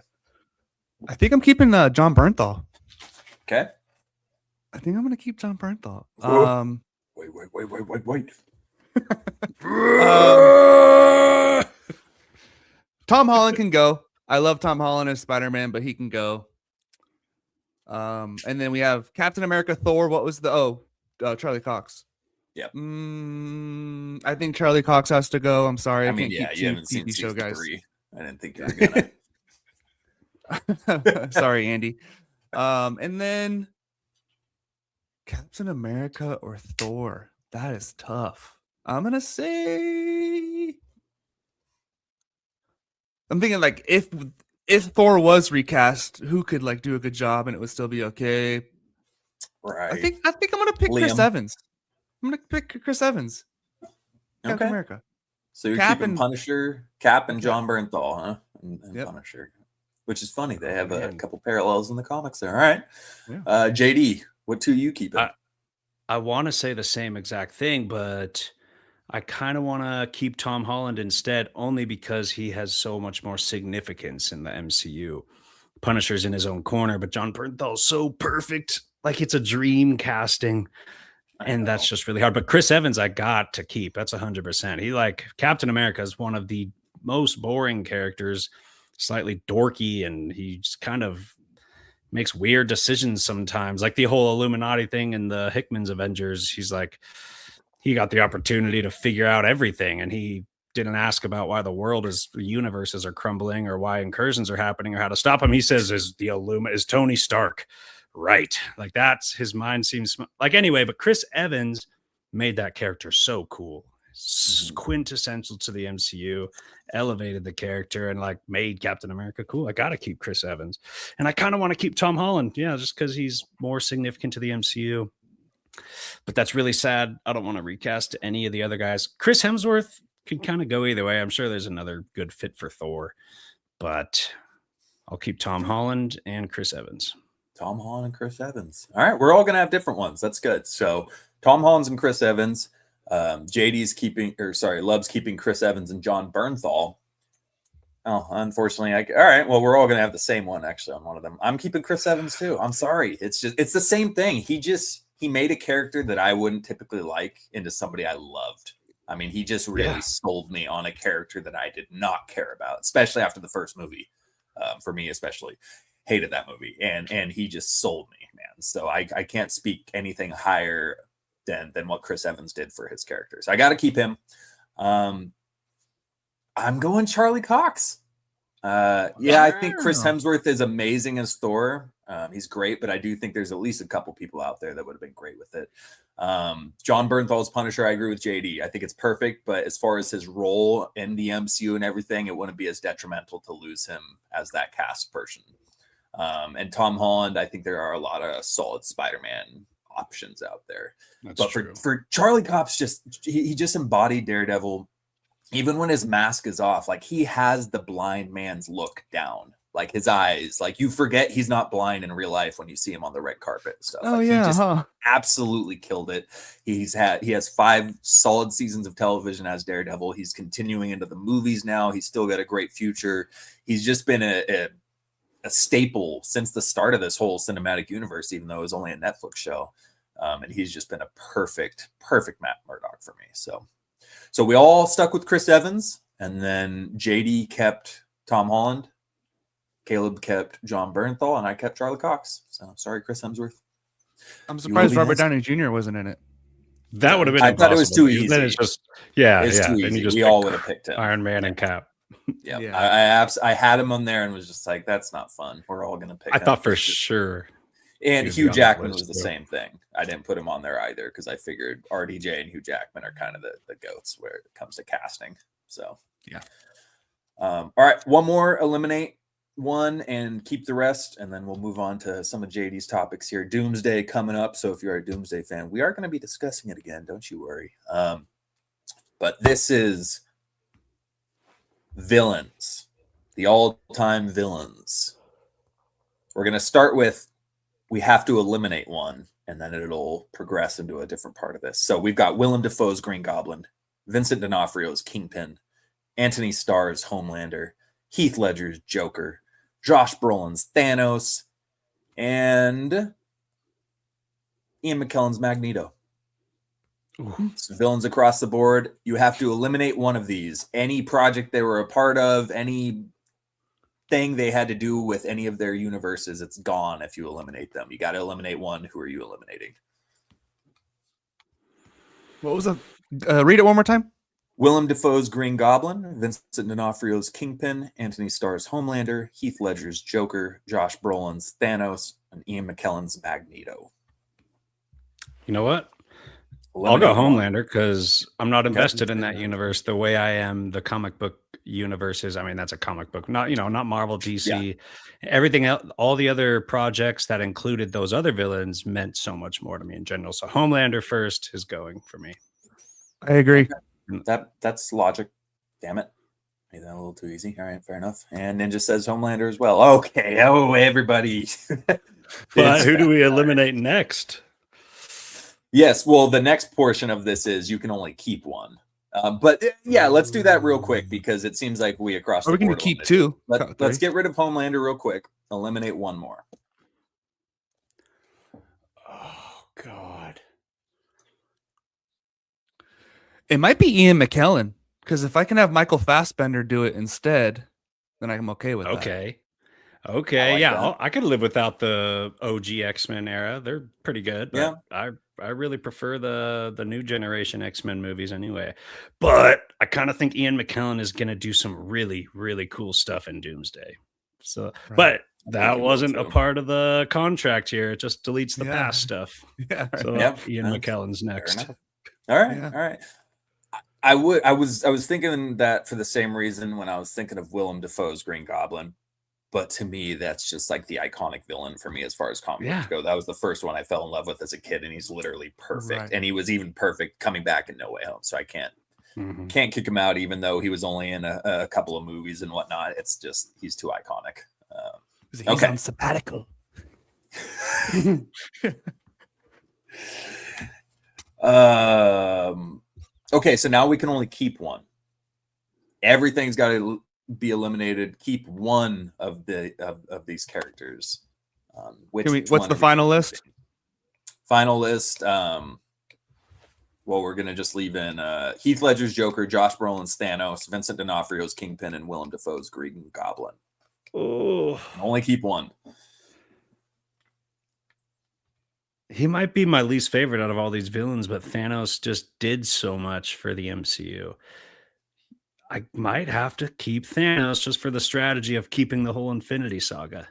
I think I'm keeping John Bernthal. Okay. I think I'm going to keep John Bernthal. Wait. Tom Holland can go. I love Tom Holland as Spider-Man, but he can go. And then we have Captain America, Thor. What was Charlie Cox. Yep. I think Charlie Cox has to go. I'm sorry. I mean, can't keep you haven't seen TV show season guys. 3. I didn't think you were gonna. Sorry, Andy. And then Captain America or Thor. That is tough. I'm gonna say. I'm thinking like if Thor was recast, who could like do a good job and it would still be okay? Right. I think I'm gonna pick Liam. Chris Evans. I'm gonna pick Chris Evans. Captain America. So you're keeping Punisher, Cap, and John Bernthal, huh? And Punisher. Which is funny. They have a couple parallels in the comics there. All right. Yeah. JD, what 2 you keeping? I want to say the same exact thing, but I kind of want to keep Tom Holland instead, only because he has so much more significance in the MCU. Punisher's in his own corner, but John Bernthal's so perfect. Like it's a dream casting. And that's just really hard. But Chris Evans, I got to keep. That's 100%. He Captain America is one of the most boring characters, slightly dorky, and he just kind of makes weird decisions sometimes. Like the whole Illuminati thing in the Hickman's Avengers. He's like, he got the opportunity to figure out everything, and he didn't ask about why the universes are crumbling or why incursions are happening or how to stop them. He says, is Tony Stark right? Like that's his mind seems like anyway. But Chris Evans made that character so cool, quintessential to the MCU, elevated the character and like made Captain America cool. I gotta keep Chris Evans, and I kind of want to keep Tom Holland, just because he's more significant to the MCU. But that's really sad. I don't want to recast any of the other guys. Chris Hemsworth can kind of go either way. I'm sure there's another good fit for Thor, but I'll keep Tom Holland and Chris Evans. Tom Holland and Chris Evans. All right, we're all gonna have different ones. That's good. So Tom Holland's and Chris Evans. Lub's keeping Chris Evans and John Bernthal. Oh, unfortunately, all right. Well, we're all gonna have the same one actually on one of them. I'm keeping Chris Evans too. I'm sorry. It's the same thing. He made a character that I wouldn't typically like into somebody I loved. I mean, he just really sold me on a character that I did not care about, especially after the first movie, for me especially. hated that movie, and he just sold me, man. So I can't speak anything higher than what Chris Evans did for his characters. I got to keep him. I'm going Charlie Cox. Yeah, I think Chris Hemsworth is amazing as Thor. He's great, but I do think there's at least a couple people out there that would have been great with it. John Bernthal's Punisher, I agree with JD. I think it's perfect, but as far as his role in the MCU and everything, it wouldn't be as detrimental to lose him as that cast person. And Tom Holland, I think there are a lot of solid Spider-Man options out there. But for Charlie Cox, he just embodied Daredevil. Even when his mask is off, like he has the blind man's look down, like his eyes, like you forget he's not blind in real life when you see him on the red carpet and stuff. Oh, like, yeah, he just absolutely killed it. He has 5 solid seasons of television as Daredevil. He's continuing into the movies now. He's still got a great future. He's just been a staple since the start of this whole cinematic universe, even though it was only a Netflix show. And he's just been a perfect Matt Murdock for me. So we all stuck with Chris Evans, and then JD kept Tom Holland, Caleb kept John Bernthal, and I kept Charlie Cox. So sorry, Chris Hemsworth. I'm surprised Robert Downey Jr. wasn't in it. That would have been. I thought it was too easy. Then it's just it's too easy. We all would have picked him. Iron Man and Cap. Yeah. I had him on there and was just like, that's not fun. We're all gonna pick. I thought for sure. And Hugh Jackman was the same thing. I didn't put him on there either because I figured RDJ and Hugh Jackman are kind of the goats where it comes to casting. So yeah. All right, one more, eliminate one and keep the rest, and then we'll move on to some of JD's topics here. Doomsday coming up. So if you're a Doomsday fan, we are going to be discussing it again. Don't you worry. But this is villains, the all-time villains. We're going to start with we have to eliminate one, and then it'll progress into a different part of this. So we've got Willem Dafoe's Green Goblin, Vincent D'Onofrio's Kingpin, Anthony Starr's Homelander, Heath Ledger's Joker, Josh Brolin's Thanos, and Ian McKellen's Magneto. So villains across the board. You have to eliminate one of these. Any project they were a part of, any thing they had to do with any of their universes, it's gone if you eliminate them. You got to eliminate one. Who are you eliminating? What was the read it one more time? Willem Dafoe's Green Goblin, Vincent D'Onofrio's Kingpin, Anthony Starr's Homelander, Heath Ledger's Joker, Josh Brolin's Thanos, and Ian McKellen's Magneto. You know what? I'll go Homelander because I'm not invested in that universe the way I am the comic book universes. I mean, that's a comic book, not Marvel, DC, everything else. All the other projects that included those other villains meant so much more to me in general. So Homelander first is going for me. I agree. That's logic. Damn it. Made that a little too easy. All right, fair enough. And Ninja says Homelander as well. Okay. Oh, everybody. But who do we eliminate next? Yes, well, the next portion of this is you can only keep one. But yeah, let's do that real quick because it seems like we across. We're going to keep two. Let's get rid of Homelander real quick. Eliminate one more. Oh God! It might be Ian McKellen because if I can have Michael Fassbender do it instead, then I'm okay with that. Okay, I could live without the OG X-Men era. They're pretty good. But I really prefer the new generation X-Men movies anyway. But I kind of think Ian McKellen is going to do some really, really cool stuff in Doomsday. So, but that wasn't a part of the contract here. It just deletes the past stuff. Yeah. So Ian McKellen's next. All right. I was thinking that for the same reason when I was thinking of Willem Dafoe's Green Goblin. But to me, that's just like the iconic villain for me as far as comics go. That was the first one I fell in love with as a kid, and he's literally perfect. Right. And he was even perfect coming back in No Way Home. So I can't kick him out, even though he was only in a couple of movies and whatnot. It's just he's too iconic. He's on sabbatical. Okay, so now we can only keep one. Everything's got to be eliminated. Keep one of these characters. What's the final list? Final list. Well, we're gonna just leave in Heath Ledger's Joker, Josh Brolin's Thanos, Vincent D'Onofrio's Kingpin, and Willem Dafoe's Green Goblin. Oh, Only keep one. he might be my least favorite out of all these villains, but Thanos just did so much for the MCU. I might have to keep Thanos just for the strategy of keeping the whole Infinity Saga.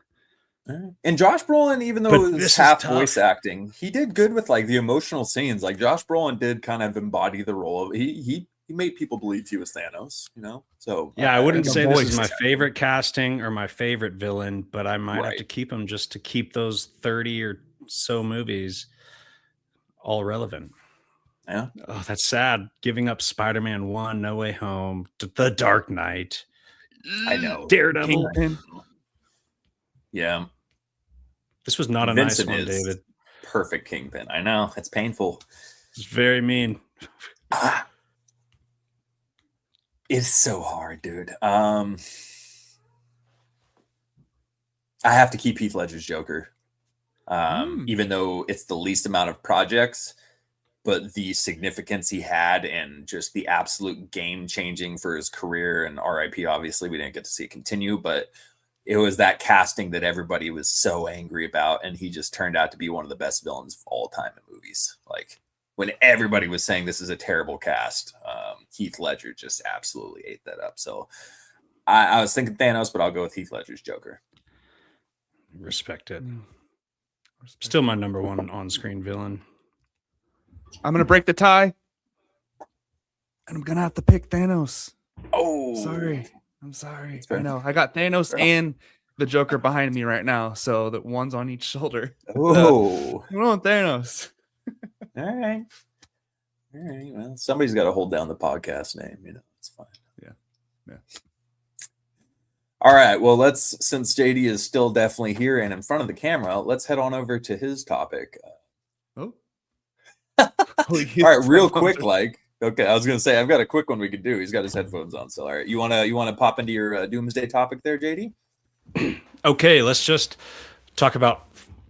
And Josh Brolin, even though But it was this is half tough. voice acting, he did good with like the emotional scenes. Like Josh Brolin did kind of embody the role of he made people believe he was Thanos, you know. So Yeah, I wouldn't the say this is voice. my favorite casting or my favorite villain, but I might have Right. to keep him just to keep those 30 or so movies all relevant. Yeah. Oh, that's sad. Giving up Spider-Man 1, No Way Home, The Dark Knight. I know. Daredevil. Kingpin. Yeah. This was not a Vincent nice one, is David. perfect Kingpin. I know. It's painful. It's very mean. It's so hard, dude. I have to keep Heath Ledger's Joker. Even though it's the least amount of projects, but the significance he had and just the absolute game changing for his career, and RIP, obviously we didn't get to see it continue, but it was that casting that everybody was so angry about, and he just turned out to be one of the best villains of all time in movies. Like when everybody was saying this is a terrible cast, Heath Ledger just absolutely ate that up. So I was thinking Thanos, but I'll go with Heath Ledger's Joker. Respect it. Still my number one on-screen villain. I'm gonna break the tie, and I'm gonna have to pick Thanos. Oh, Sorry, I'm sorry. fair. I know I got Thanos and the Joker behind me right now, so that one's on each shoulder. Oh, I'm on Thanos. all right. Well, somebody's got to hold down the podcast name. You know, it's fine. Yeah. All right. Well, since JD is still definitely here and in front of the camera, let's head on over to his topic. Oh. All right, real quick, okay, I was gonna say I've got a quick one we could do. He's got his headphones on, so all right, you wanna pop into your Doomsday topic there, JD? Okay, let's just talk about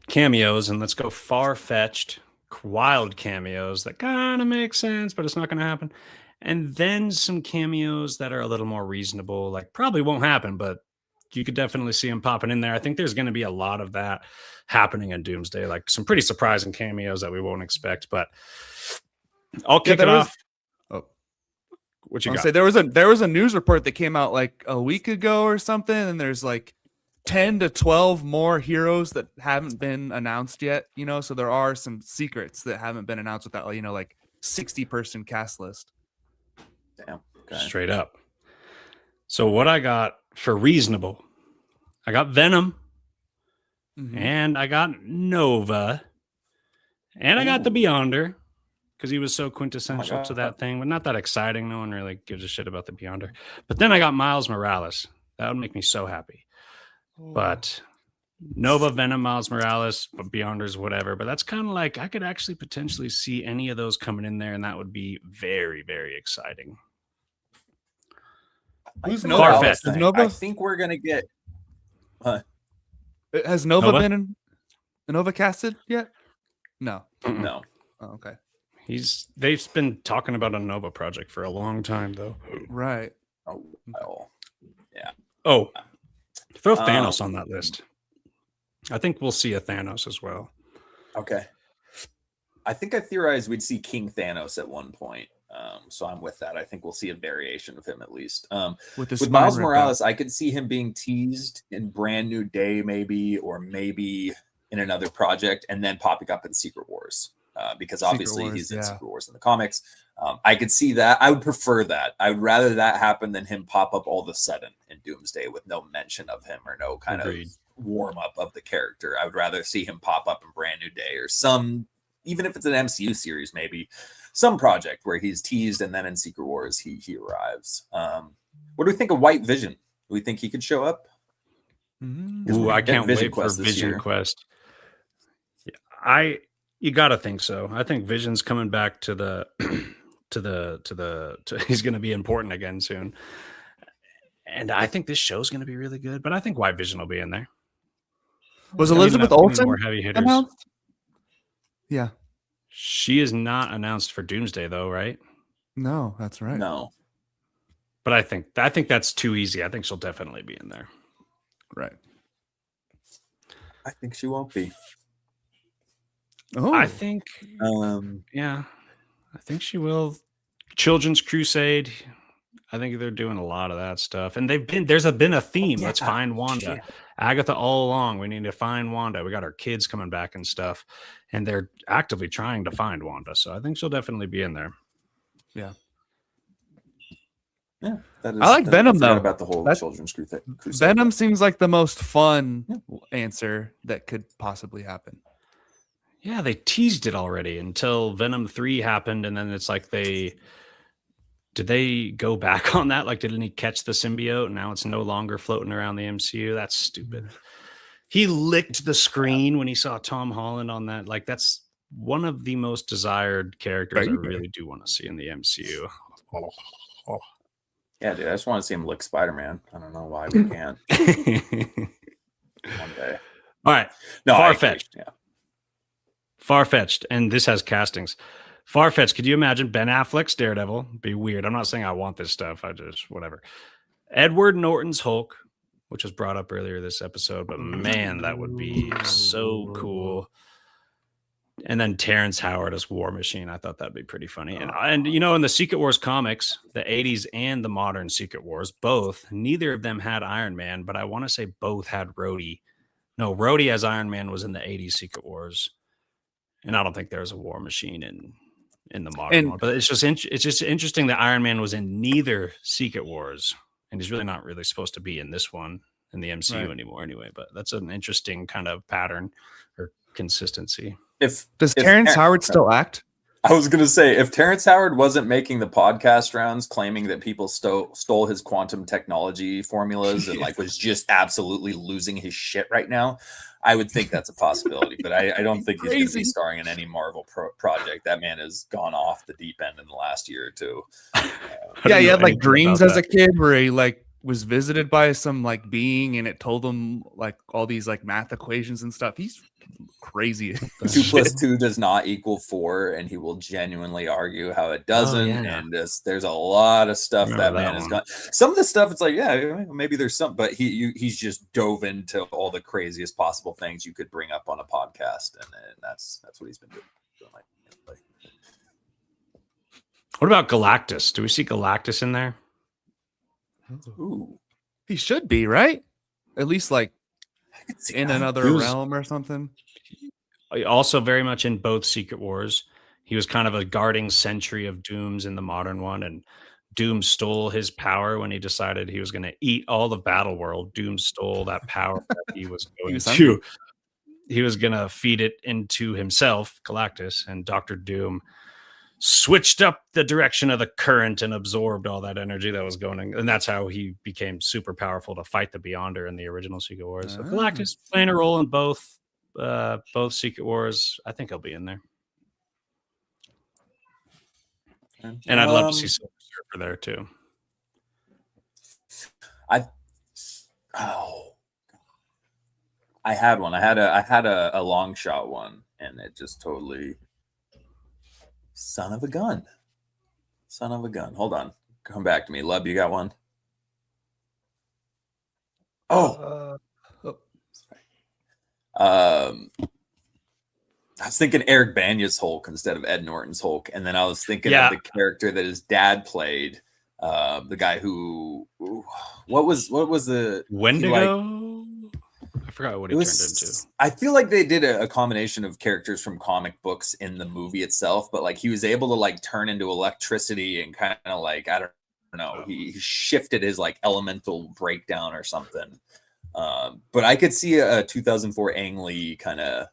cameos and let's go far-fetched, wild cameos that kind of make sense, but it's not going to happen. And then some cameos that are a little more reasonable, like probably won't happen, but you could definitely see them popping in there. I think there's going to be a lot of that happening in Doomsday, like some pretty surprising cameos that we won't expect. But I'll kick it off. What you got? Say there was a news report that came out like a week ago or something, and there's like 10 to 12 more heroes that haven't been announced yet. You know, so there are some secrets that haven't been announced with that, you know, like 60-person cast list. Damn. Okay. Straight up. So what I got for reasonable, I got Venom, and I got Nova, and I got the Beyonder, because he was so quintessential to that thing, but not that exciting. No one really gives a shit about the Beyonder. But then I got Miles Morales. That would make me so happy. But Nova, Venom, Miles Morales, but Beyonders, whatever. But that's kind of like I could actually potentially see any of those coming in there, and that would be very, very exciting. Who's Nova? I think we're gonna get. Has Nova been Nova casted yet? No. No. Oh, okay. They've been talking about a Nova project for a long time, though. Right. Oh, well, yeah. Oh, throw Thanos on that list. I think we'll see a Thanos as well. Okay. I think I theorized we'd see King Thanos at one point. So I'm with that. I think we'll see a variation of him at least. With Miles Morales, I could see him being teased in Brand New Day, maybe, or maybe in another project, and then popping up in Secret Wars. Because obviously he's in Secret Wars in the comics. I could see that. I would prefer that. I would rather that happen than him pop up all of a sudden in Doomsday with no mention of him or no kind of warm up of the character. I would rather see him pop up in Brand New Day or some, even if it's an MCU series, maybe some project where he's teased and then in Secret Wars he arrives. What do we think of White Vision? Do we think he could show up? Ooh, I can't wait for Vision Quest. You got to think so. I think Vision's coming back to the he's going to be important again soon. And I think this show's going to be really good, but I think White Vision will be in there. Was Elizabeth Olsen more heavy hitters? Announced? Yeah. She is not announced for Doomsday though, right? No, that's right. No. But I think that's too easy. I think she'll definitely be in there. Right. I think she won't be. Oh, I think, yeah, I think she will. Children's Crusade. I think they're doing a lot of that stuff, and there's been a theme. yeah, Let's find Wanda. shit. Agatha all along. We need to find Wanda. We got our kids coming back and stuff, and they're actively trying to find Wanda. So I think she'll definitely be in there. yeah. Yeah, that is. I like Venom, I forgot though. about the whole That- Children's Crusade. Venom seems like the most fun answer that could possibly happen. Yeah, they teased it already until Venom 3 happened, and then it's like did they go back on that? Like, didn't he catch the symbiote? And now it's no longer floating around the MCU. That's stupid. He licked the screen when he saw Tom Holland on that. Like, that's one of the most desired characters I really do want to see in the MCU. Yeah, dude, I just want to see him lick Spider-Man. I don't know why we can't one day. All right. No, Far-fetched. Yeah. Far-fetched. And this has castings. Far-fetched. Could you imagine Ben Affleck's Daredevil? Be weird. I'm not saying I want this stuff. I just, whatever. Edward Norton's Hulk, which was brought up earlier this episode, but man, that would be so cool. And then Terrence Howard as War Machine. I thought that'd be pretty funny. And you know, in the Secret Wars comics, the 80s and the modern Secret Wars, neither of them had Iron Man, but I want to say both had Rhodey. No, Rhodey as Iron Man was in the 80s Secret Wars. And I don't think there's a War Machine in the modern one. But it's just interesting that Iron Man was in neither Secret Wars. And he's really not really supposed to be in this one in the MCU anymore anyway. But that's an interesting kind of pattern or consistency. Does Terrence Howard still act? I was going to say, if Terrence Howard wasn't making the podcast rounds claiming that people stole his quantum technology formulas and like was just absolutely losing his shit right now, I would think that's a possibility. But I don't think he's going to be starring in any Marvel project. That man has gone off the deep end in the last year or two. Yeah, he had like dreams as a kid where he like was visited by some like being and it told him like all these like math equations and stuff. He's crazy. 2 + 2 does not equal 4, and he will genuinely argue how it doesn't. And there's a lot of stuff that man has got. Some of the stuff, it's like, yeah, maybe there's some, but he's just dove into all the craziest possible things you could bring up on a podcast, and that's what he's been doing. What about Galactus? Do we see Galactus in there? Ooh, he should be, right? At least like in another realm or something. Also very much in both Secret Wars. He was kind of a guarding sentry of Doom's in the modern one, and Doom stole his power when he decided he was going to eat all the battle world. Doom stole that power that he was going to. He was going to feed it into himself, Galactus, and Dr. Doom switched up the direction of the current and absorbed all that energy that was going, and that's how he became super powerful to fight the Beyonder in the original Secret Wars. So Galactus playing a role in both Secret Wars. I think he'll be in there, and I'd love to see Silver Surfer there too. I had one. I had a long shot one, and it just totally. Son of a gun. Hold on. Come back to me. Lub, you got one? I was thinking Eric Bana's Hulk instead of Ed Norton's Hulk. And then I was thinking of the character that his dad played. The guy who... What was the... Wendigo? I forgot what he turned into. I feel like they did a combination of characters from comic books in the movie itself, but like he was able to like turn into electricity and kind of like, I don't know, he shifted his like elemental breakdown or something. But I could see a 2004 Ang Lee kind of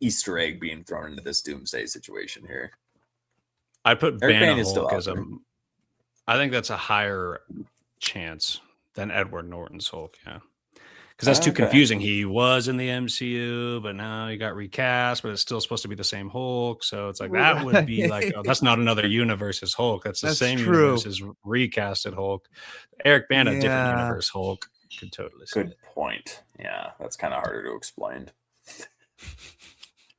Easter egg being thrown into this Doomsday situation here. I put Bana Hulk as I think that's a higher chance than Edward Norton's Hulk, yeah. Because that's too confusing. He was in the MCU, but now he got recast, but it's still supposed to be the same Hulk. So it's like, that would be like, oh, that's not another universe's Hulk. That's the same universe as recasted Hulk. Eric Bana, different universe Hulk. Could totally see Good it. point. Yeah, that's kind of harder to explain.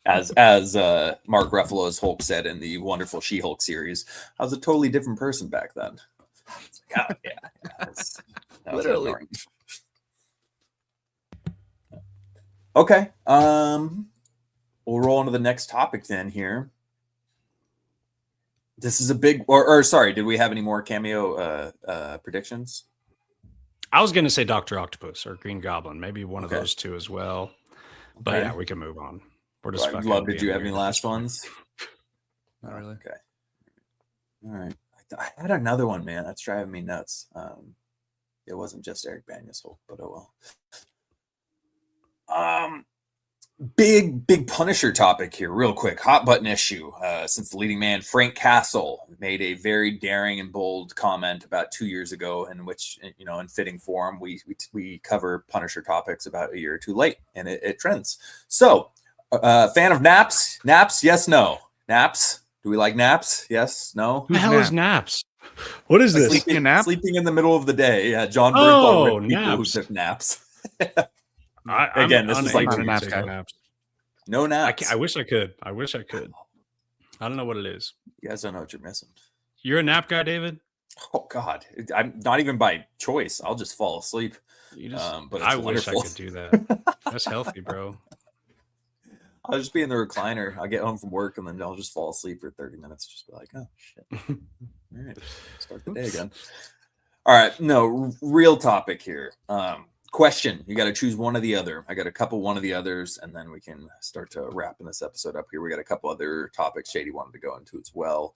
As Mark Ruffalo's Hulk said in the wonderful She-Hulk series, I was a totally different person back then. That was literally. Okay. We'll roll on to the next topic then here. This is a big, or sorry, did we have any more cameo predictions? I was going to say Dr. Octopus or Green Goblin, maybe one of Okay. those two as well. But Okay. yeah, we can move on. We're just fucking Love, did being you have weird any at last this point. ones? Not really. Okay. All right. I had another one, man. That's driving me nuts. It wasn't just Eric Banyas' hope, but oh well. Big Punisher topic here, real quick. Hot button issue. Since the leading man Frank Castle made a very daring and bold comment about 2 years ago, in which, you know, in fitting form, we cover Punisher topics about a year or two late, and it trends. So, fan of naps? Naps? Yes, no. Naps? Do we like naps? Yes, no. Who the hell is Naps? What is this? Sleeping in the middle of the day. Yeah, John Oh, Bernthal, people who naps. took naps. Again, this is like not a nap guy. naps. No naps. I wish I could. I don't know what it is. You guys don't know what you're missing. You're a nap guy, David? Oh God, I'm not even by choice. I'll just fall asleep. But I wish I could do that. That's healthy, bro. I'll just be in the recliner. I'll get home from work and then I'll just fall asleep for 30 minutes. Just be like, oh shit. All right, start the day again. All right, no real topic here. Question: you got to choose one or the other. I got a couple one of the others, and then we can start to wrapping this episode up here. We got a couple other topics Shady wanted to go into as well.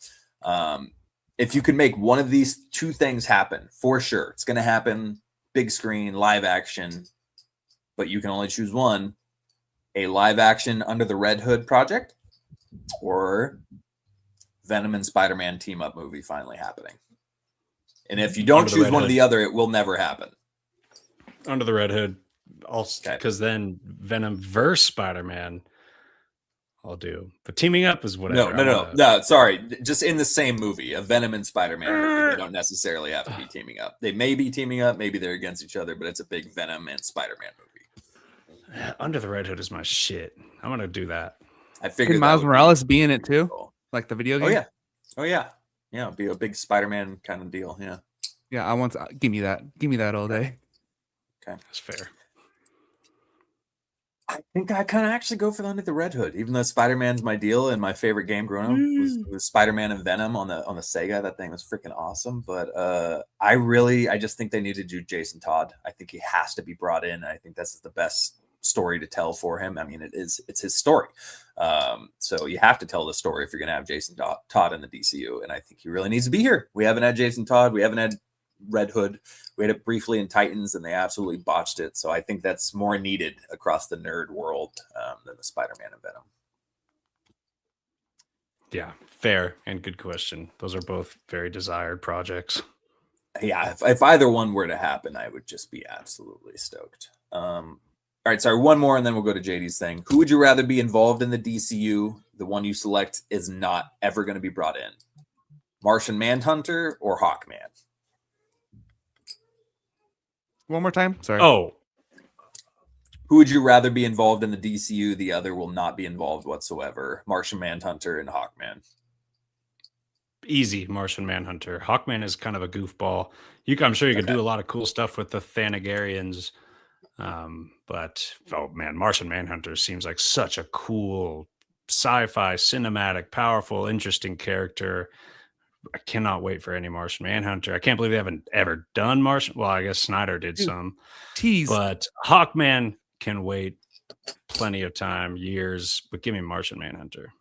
If you could make one of these two things happen, for sure, it's going to happen. Big screen, live action, but you can only choose one: a live action Under the Red Hood project, or Venom and Spider-Man team up movie finally happening. And if you don't choose one or the other, it will never happen. Under the Red Hood, also because then Venom versus Spider-Man, I'll do. But teaming up is whatever. No. Sorry, just in the same movie, a Venom and Spider-Man movie, they don't necessarily have to be teaming up. They may be teaming up, maybe they're against each other, but it's a big Venom and Spider-Man movie. Under the Red Hood is my shit. I'm gonna do that. I figured Could Miles Morales be in it too, like the video game? Oh yeah. It'd be a big Spider-Man kind of deal. Yeah, I want to give me that all day. Okay, that's fair. I think I kind of actually go for the Under the Red Hood, even though Spider-Man's my deal and my favorite game growing up was Spider-Man and Venom on the Sega. That thing was freaking awesome. But I just think they need to do Jason Todd. I think he has to be brought in. I think that's the best story to tell for him. I mean, it's his story. So you have to tell the story if you're going to have Jason Todd in the DCU. And I think he really needs to be here. We haven't had Jason Todd. We haven't had Red Hood. We had it briefly in Titans and they absolutely botched it. So I think that's more needed across the nerd world than the Spider-Man and Venom. Yeah, fair and good question. Those are both very desired projects. Yeah, if either one were to happen, I would just be absolutely stoked. All right, sorry, one more and then we'll go to JD's thing. Who would you rather be involved in the DCU? The one you select is not ever going to be brought in. Martian Manhunter or Hawkman? One more time. Sorry. Oh. Who would you rather be involved in the DCU? The other will not be involved whatsoever. Martian Manhunter and Hawkman. Easy, Martian Manhunter. Hawkman is kind of a goofball. I'm sure you could do a lot of cool stuff with the Thanagarians. But oh man, Martian Manhunter seems like such a cool sci-fi, cinematic, powerful, interesting character. I cannot wait for any Martian Manhunter. I can't believe they haven't ever done Martian. Well, I guess Snyder did some. Tease. But Hawkman can wait plenty of time, years. But give me Martian Manhunter.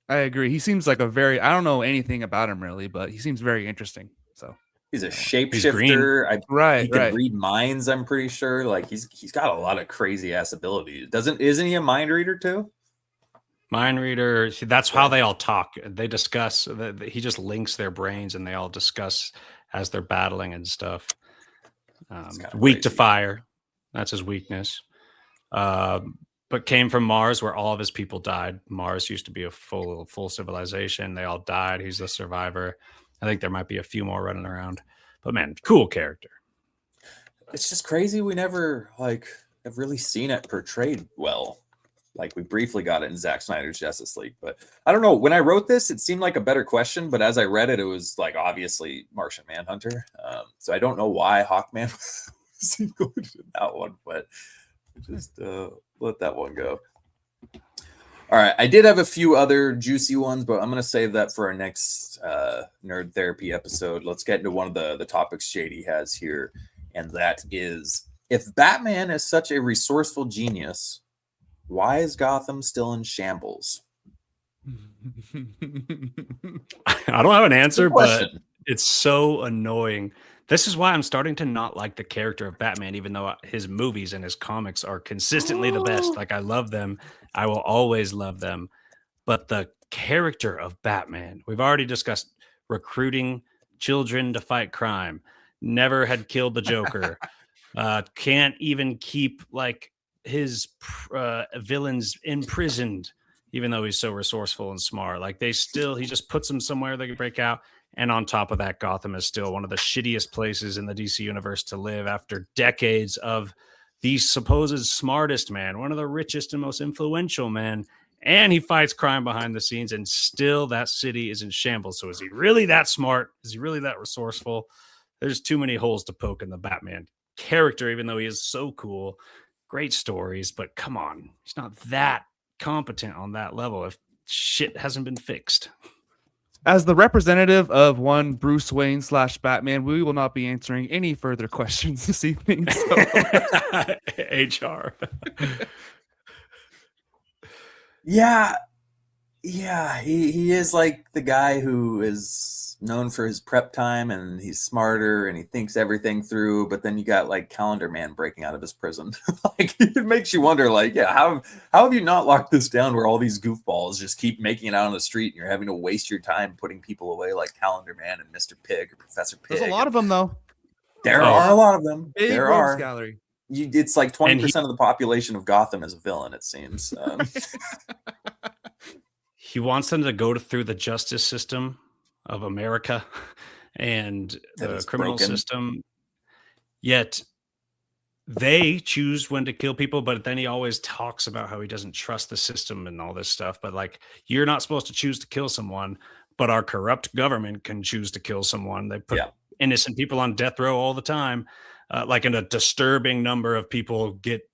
I agree. He seems like I don't know anything about him really, but he seems very interesting. So he's a shapeshifter. He can read minds, I'm pretty sure. Like he's got a lot of crazy ass abilities. Isn't he a mind reader too? Mind reader. That's how they all talk. They discuss. He just links their brains, and they all discuss as they're battling and stuff. Weak to fire. That's his weakness. But came from Mars, where all of his people died. Mars used to be a full civilization. They all died. He's the survivor. I think there might be a few more running around. But man, cool character. It's just crazy. We never have really seen it portrayed well. Like we briefly got it in Zack Snyder's Justice League, but I don't know. When I wrote this, it seemed like a better question, but as I read it, it was like obviously Martian Manhunter. So I don't know why Hawkman was included in that one, but just let that one go. All right, I did have a few other juicy ones, but I'm going to save that for our next nerd therapy episode. Let's get into one of the topics JD has here, and that is, if Batman is such a resourceful genius, why is Gotham still in shambles? I don't have an answer, but it's so annoying. This is why I'm starting to not like the character of Batman, even though his movies and his comics are consistently the best. Like, I love them. I will always love them. But the character of Batman, we've already discussed recruiting children to fight crime, never had killed the Joker, can't even keep like his villains imprisoned, even though he's so resourceful and smart. Like, he just puts them somewhere they can break out. And on top of that, Gotham is still one of the shittiest places in the DC universe to live after decades of the supposed smartest man, one of the richest and most influential men. And he fights crime behind the scenes, and still that city is in shambles. So is he really that smart? Is he really that resourceful? There's too many holes to poke in the Batman character, even though he is so cool. Great stories, but come on. He's not that competent on that level if shit hasn't been fixed. As the representative of one Bruce Wayne / Batman, we will not be answering any further questions this evening. So. HR. Yeah, he is like the guy who is known for his prep time, and he's smarter and he thinks everything through. But then you got like Calendar Man breaking out of his prison. Like, it makes you wonder, like, yeah, how have you not locked this down where all these goofballs just keep making it out on the street and you're having to waste your time putting people away like Calendar Man and Mr. Pig or Professor Pig? There's a lot of them, though. There are a lot of them. Big there rogues are. Gallery. It's like 20% of the population of Gotham is a villain, it seems. He wants them to go through the justice system of America and the criminal system. Yet they choose when to kill people, but then he always talks about how he doesn't trust the system and all this stuff. But like, you're not supposed to choose to kill someone, but our corrupt government can choose to kill someone. They put innocent people on death row all the time. Like, in a disturbing number of people get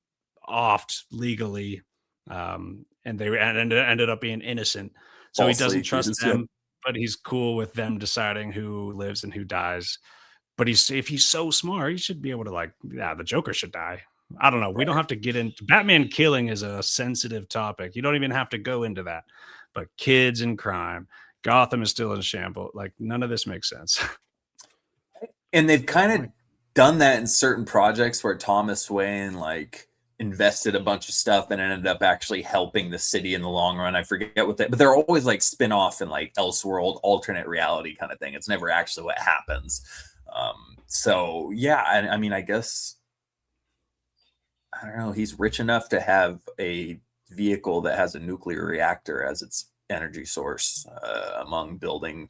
offed legally, and they ended up being innocent. So he doesn't trust them, but he's cool with them deciding who lives and who dies. But if he's so smart, he should be able to, the Joker should die. I don't know. We don't have to get into Batman killing is a sensitive topic. You don't even have to go into that. But kids and crime, Gotham is still in shambles. Like, none of this makes sense. And they've kind of done that in certain projects where Thomas Wayne invested a bunch of stuff and ended up actually helping the city in the long run. I forget what but they're always like spin-off and like Elseworld, alternate reality kind of thing. It's never actually what happens. So yeah, I mean, I guess, I don't know, he's rich enough to have a vehicle that has a nuclear reactor as its energy source, among building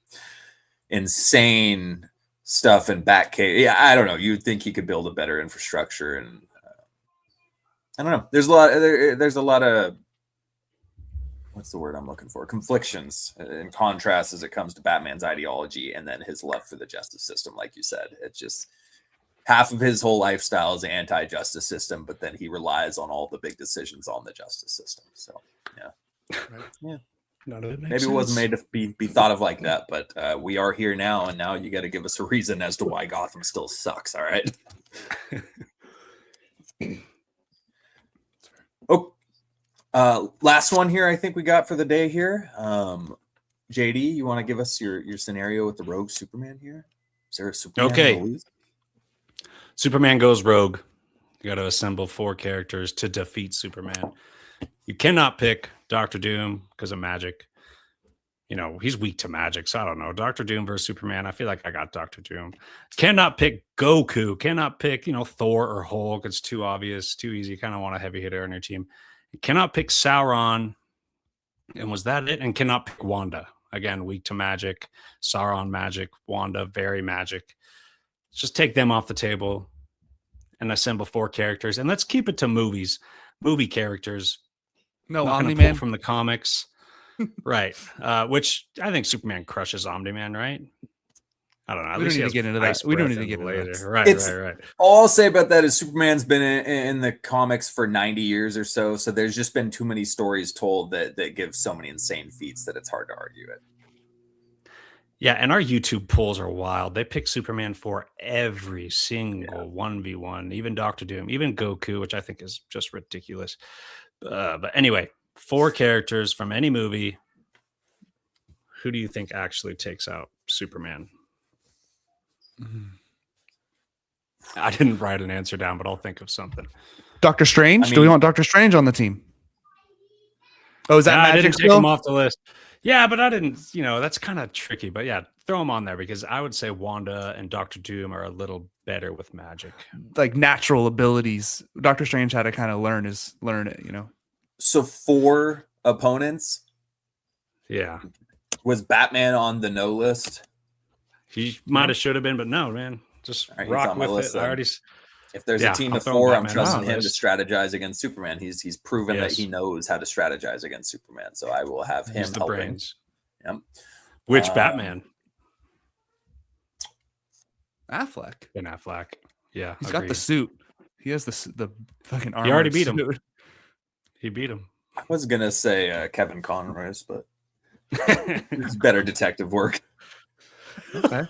insane stuff in Batcave. Yeah, I don't know. You'd think he could build a better infrastructure, and I don't know. There's a lot of what's the word I'm looking for? Conflictions and contrasts as it comes to Batman's ideology and then his love for the justice system. Like you said, it's just half of his whole lifestyle is anti-justice system, but then he relies on all the big decisions on the justice system. So yeah, yeah. None of it makes Maybe sense. it wasn't made to be thought of like that, but we are here now, and now you got to give us a reason as to why Gotham still sucks. All right. Oh, last one here. I think we got for the day here. JD, you want to give us your scenario with the rogue Superman here? Is there a Superman? Okay. Superman goes rogue. You got to assemble 4 characters to defeat Superman. You cannot pick Dr. Doom because of magic. You know, he's weak to magic, so I don't know. Dr. Doom versus Superman. I feel like I got Dr. Doom. Cannot pick Goku. Cannot pick, Thor or Hulk. It's too obvious, too easy. You kind of want a heavy hitter on your team. You cannot pick Sauron. And was that it? And cannot pick Wanda. Again, weak to magic. Sauron magic. Wanda, very magic. Let's just take them off the table and assemble 4 characters. And let's keep it to movies. Movie characters. No, Omni-Man from the comics. Right. Which I think Superman crushes Omni-Man, right? I don't know. At We don't least need he to has get into ice that. We don't breath need to in get into later. that. Right, It's- right. All I'll say about that is Superman's been in the comics for 90 years or so. So there's just been too many stories told that give so many insane feats that it's hard to argue it. Yeah, and our YouTube polls are wild. They pick Superman for every single 1v1, even Doctor Doom, even Goku, which I think is just ridiculous. But anyway, 4 characters from any movie. Who do you think actually takes out Superman? I didn't write an answer down, but I'll think of something. Doctor Strange? I Do we mean- want Doctor Strange on the team? Oh, is that I magic didn't take still? him off the list. Yeah, but I didn't, that's kind of tricky. But yeah, throw him on there because I would say Wanda and Doctor Doom are a little better with magic. Like natural abilities. Doctor Strange had to kind of learn it. So 4 opponents. Yeah. Was Batman on the no list? He might have should have been, but no, man. Just All right, he's rock on my with list it. I then. already If there's Yeah, a team I'm of throwing 4, I'm Batman on trusting the him to list. strategize against Superman. He's proven that Yes. he knows how to strategize against Superman. So I will have him use the helping. brains. Yep. Which Batman? Affleck. Ben Affleck. Yeah. He's got the suit. He has the fucking armor. He already beat him. He beat him. I was gonna say Kevin Conroy, but it's better detective work. Okay.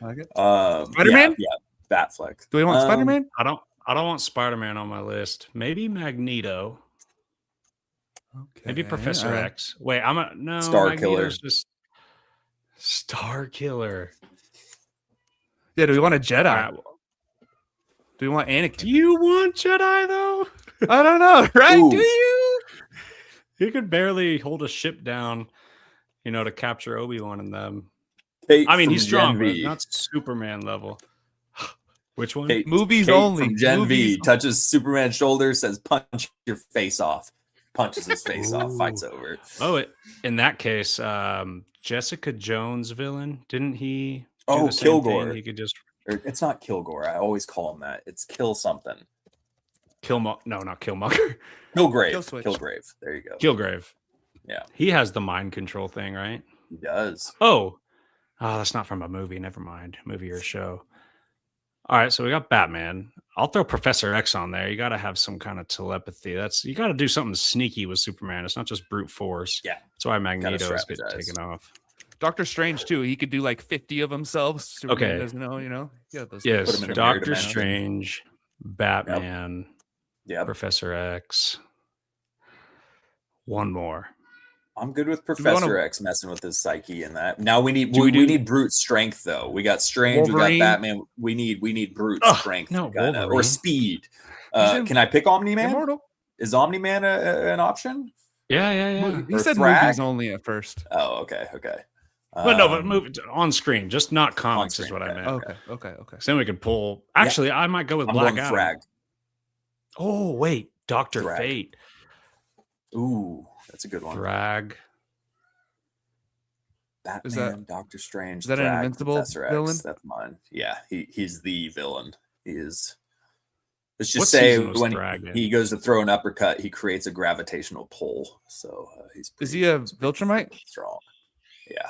I like it. Spider-Man? Yeah, Batfleck. Do we want Spider-Man? I don't want Spider-Man on my list. Maybe Magneto. Okay. Maybe Professor all right. X. Wait, no. Star Magneto's Killer. just Star Killer. Yeah, do we want a Jedi? All right. Do we want Anakin? Do you want Jedi though? I don't know, right? Ooh. Do you? He could barely hold a ship down, to capture Obi-Wan and them. Kate I mean, from he's strong, Gen but V. not Superman level. Which one? Kate, Movies Kate only. From Gen Movies V touches Superman's shoulder, says punch your face off. Punches his face off, fights Ooh. over. Oh, in that case, Jessica Jones villain, didn't he? Do Oh, the same Kilgore. thing? He could just Or, it's not Kilgore. I always call him that. It's Kill something. no, not Killmonger. Kilgrave. Kill switch. Kilgrave. There you go. Killgrave. Yeah. He has the mind control thing, right? He does. Oh, that's not from a movie. Never mind. Movie or show. All right, so we got Batman. I'll throw Professor X on there. You got to have some kind of telepathy. You got to do something sneaky with Superman. It's not just brute force. Yeah. That's why Magneto is getting strategize. taken off. Doctor Strange too. He could do like 50 of himself. Superman Okay. doesn't know. Yeah, those Yes, him in a mirror Doctor dimension. Strange, Batman, Yeah. Professor X. One more. I'm good with we wanna- Professor X messing with his psyche and that. Now we need Do we we do- need brute strength though. We got Strange, Wolverine? we got Batman. We need brute Ugh, strength no, kinda, or Wolverine. speed. He's Can I pick Omni-Man? Immortal. Is Omni-Man an option? Yeah. He Or said Thrag? movies only at first. Oh, okay. But move on screen, just not comics, is screen, what I okay. meant. Okay. So then we could pull. Actually, I might go with I'm Black going Adam. Frag. Oh wait, Doctor Thrag. Fate. Ooh, that's a good one. Thrag. Batman, Doctor Strange. is that an Thrag, invincible Professor X, villain? That's mine. Yeah, he's the villain. He is. Let's just What say season was when Thrag in? he goes to throw an uppercut, he creates a gravitational pull. So he's. Is he a Viltrumite? Strong. Yeah,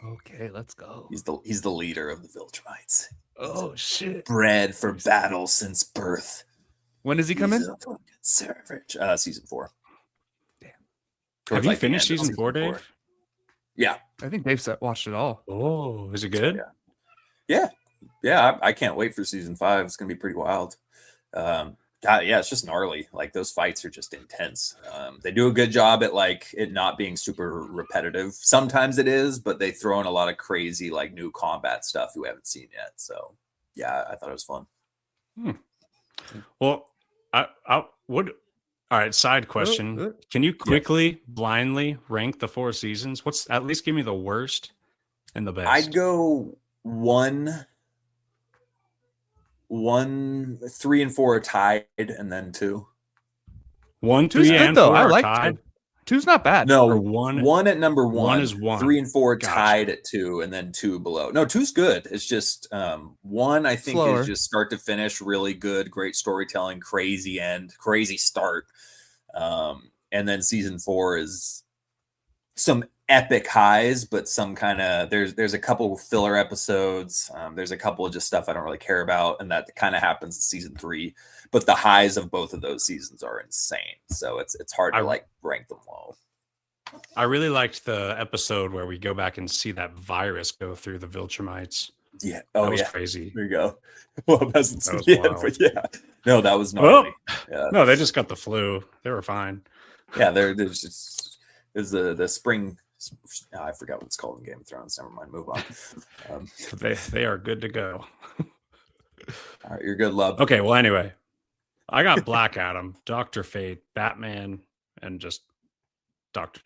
Okay, let's go. he's the leader of the Viltrumites. Oh shit. Bred for battle since birth. When does he come in? He's a fucking savage. Season 4. Damn. Have Towards, you like, the finished end of season 4, Dave? Yeah. I think Dave watched it all. Oh, is it good? Yeah, I can't wait for season 5. It's gonna be pretty wild. Yeah, it's just gnarly. Like those fights are just intense. They do a good job at like it not being super repetitive. Sometimes it is, but they throw in a lot of crazy like new combat stuff we haven't seen yet. So yeah, I thought it was fun. Well, I would. All right, side question. Can you quickly, blindly rank the 4 seasons? At least give me the worst and the best. I'd go 1, 3, and 4 are tied, and then 2. 1, Two's 3, good and though. 4 I are like tied. 2's not bad. No, Or 1. 1 at number 1. 1 is 1. 3 and 4 Gotcha. tied at 2, and then 2 below. No, 2's good. It's just 1 I think Slower. is just start to finish really good, great storytelling, crazy end, crazy start. And then season 4 is some epic highs, but some kind of there's a couple filler episodes. There's a couple of just stuff I don't really care about, and that kind of happens in season 3. But the highs of both of those seasons are insane. So it's hard to like rank them low. I really liked the episode where we go back and see that virus go through the Viltrumites. Yeah. That was crazy. There you go. Well, it hasn't That was yet, wild. but yeah. No, that was gnarly. Yeah. No, they just got the flu. They were fine. Yeah, there's just the spring. I forgot what it's called in Game of Thrones. Never mind. Move on. They are good to go. All right, you're good, love. Okay. Well, anyway, I got Black Adam, Dr. Fate, Batman, and just Doctor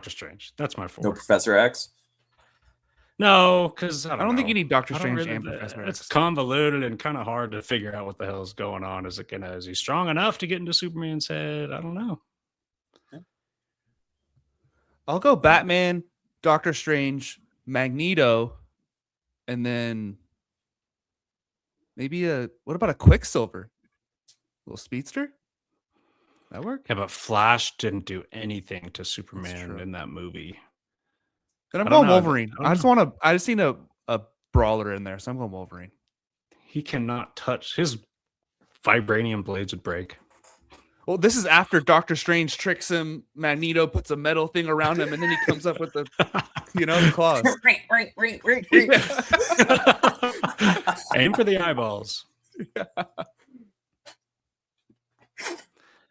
Strange. That's my 4. No Professor X. No, because I don't think you need Doctor I don't Strange and Professor X. It's convoluted and kind of hard to figure out what the hell is going on. Is he strong enough to get into Superman's head? I don't know. I'll go Batman, Doctor Strange, Magneto, and then maybe what about a Quicksilver? Little speedster? That work? Yeah, but Flash didn't do anything to Superman in that movie. Then I'm going Wolverine. I just need a brawler in there, so I'm going Wolverine. He cannot touch. His vibranium blades would break. Well, this is after Doctor Strange tricks him. Magneto puts a metal thing around him, and then he comes up with the claws. Aim for the eyeballs.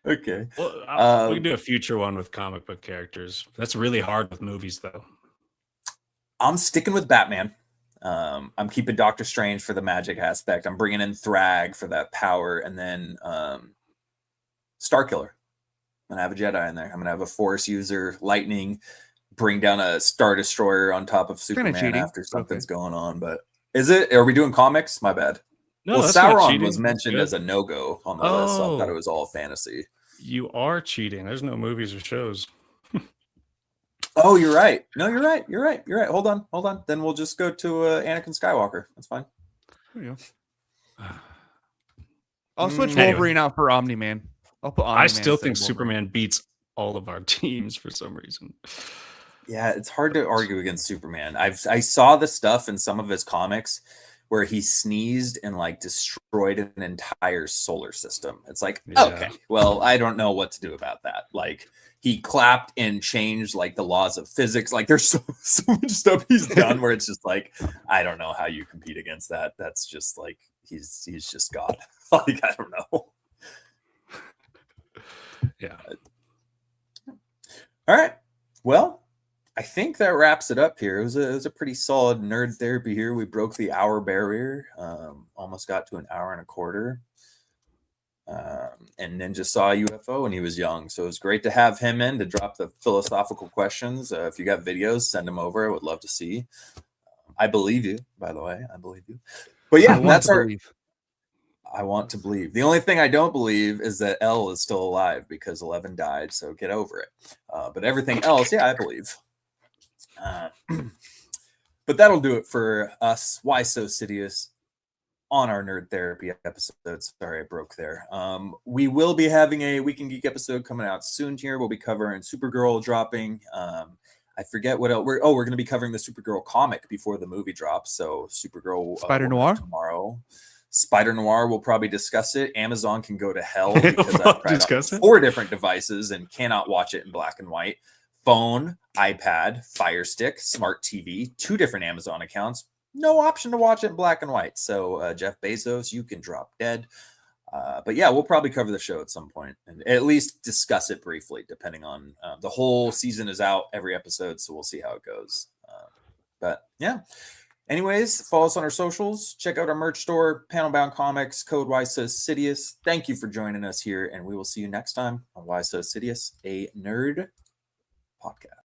Okay. Well, we can do a future one with comic book characters. That's really hard with movies, though. I'm sticking with Batman. I'm keeping Doctor Strange for the magic aspect. I'm bringing in Thrag for that power, and then Starkiller. I'm gonna have a Jedi in there. I'm gonna have a Force user, lightning, bring down a Star Destroyer on top of Superman after something's going on. But is it? Are we doing comics? My bad. No, well, Sauron was mentioned as a no-go on the list, so I thought it was all fantasy. You are cheating. There's no movies or shows. Oh, you're right. No, you're right. You're right. You're right. Hold on. Then we'll just go to Anakin Skywalker. That's fine. There you go. I'll switch Wolverine out for Omni-Man. I'll put Omni-Man. I still think Superman beats all of our teams for some reason. Yeah, it's hard to argue against Superman. I saw the stuff in some of his comics where he sneezed and like destroyed an entire solar system. It's like, okay, well, I don't know what to do about that. Like, he clapped and changed like the laws of physics. Like, there's so much stuff he's done where it's just like, I don't know how you compete against that. That's just like, he's just God. Like, I don't know. Yeah. All right. Well, I think that wraps it up here. It was a pretty solid nerd therapy here. We broke the hour barrier. Almost got to an hour and a quarter. And Ninja saw a UFO when he was young. So it was great to have him in to drop the philosophical questions. If you got videos, send them over. I would love to see. I believe you, by the way. I believe you. But yeah, that's our... I want to believe. The only thing I don't believe is that Elle is still alive because 11 died. So get over it. But everything else, yeah, I believe. But that'll do it for us. Why So Sidious on our nerd therapy episode. Sorry, I broke there. We will be having a Weekend Geek episode coming out soon here. We'll be covering Supergirl dropping. I forget what else. We're going to be covering the Supergirl comic before the movie drops. So Supergirl Spider Noir tomorrow. Spider Noir, we'll probably discuss it. Amazon can go to hell because I've tried 4 different devices and cannot watch it in black and white. Phone, iPad, Fire Stick, Smart TV, 2 different Amazon accounts. No option to watch it in black and white. So Jeff Bezos, you can drop dead. But yeah, we'll probably cover the show at some point and at least discuss it briefly, depending on the whole season is out every episode. So we'll see how it goes. But yeah. Anyways, follow us on our socials. Check out our merch store, Panel Bound Comics, code Why So Sidious. Thank you for joining us here, and we will see you next time on Why So Sidious, a nerd podcast.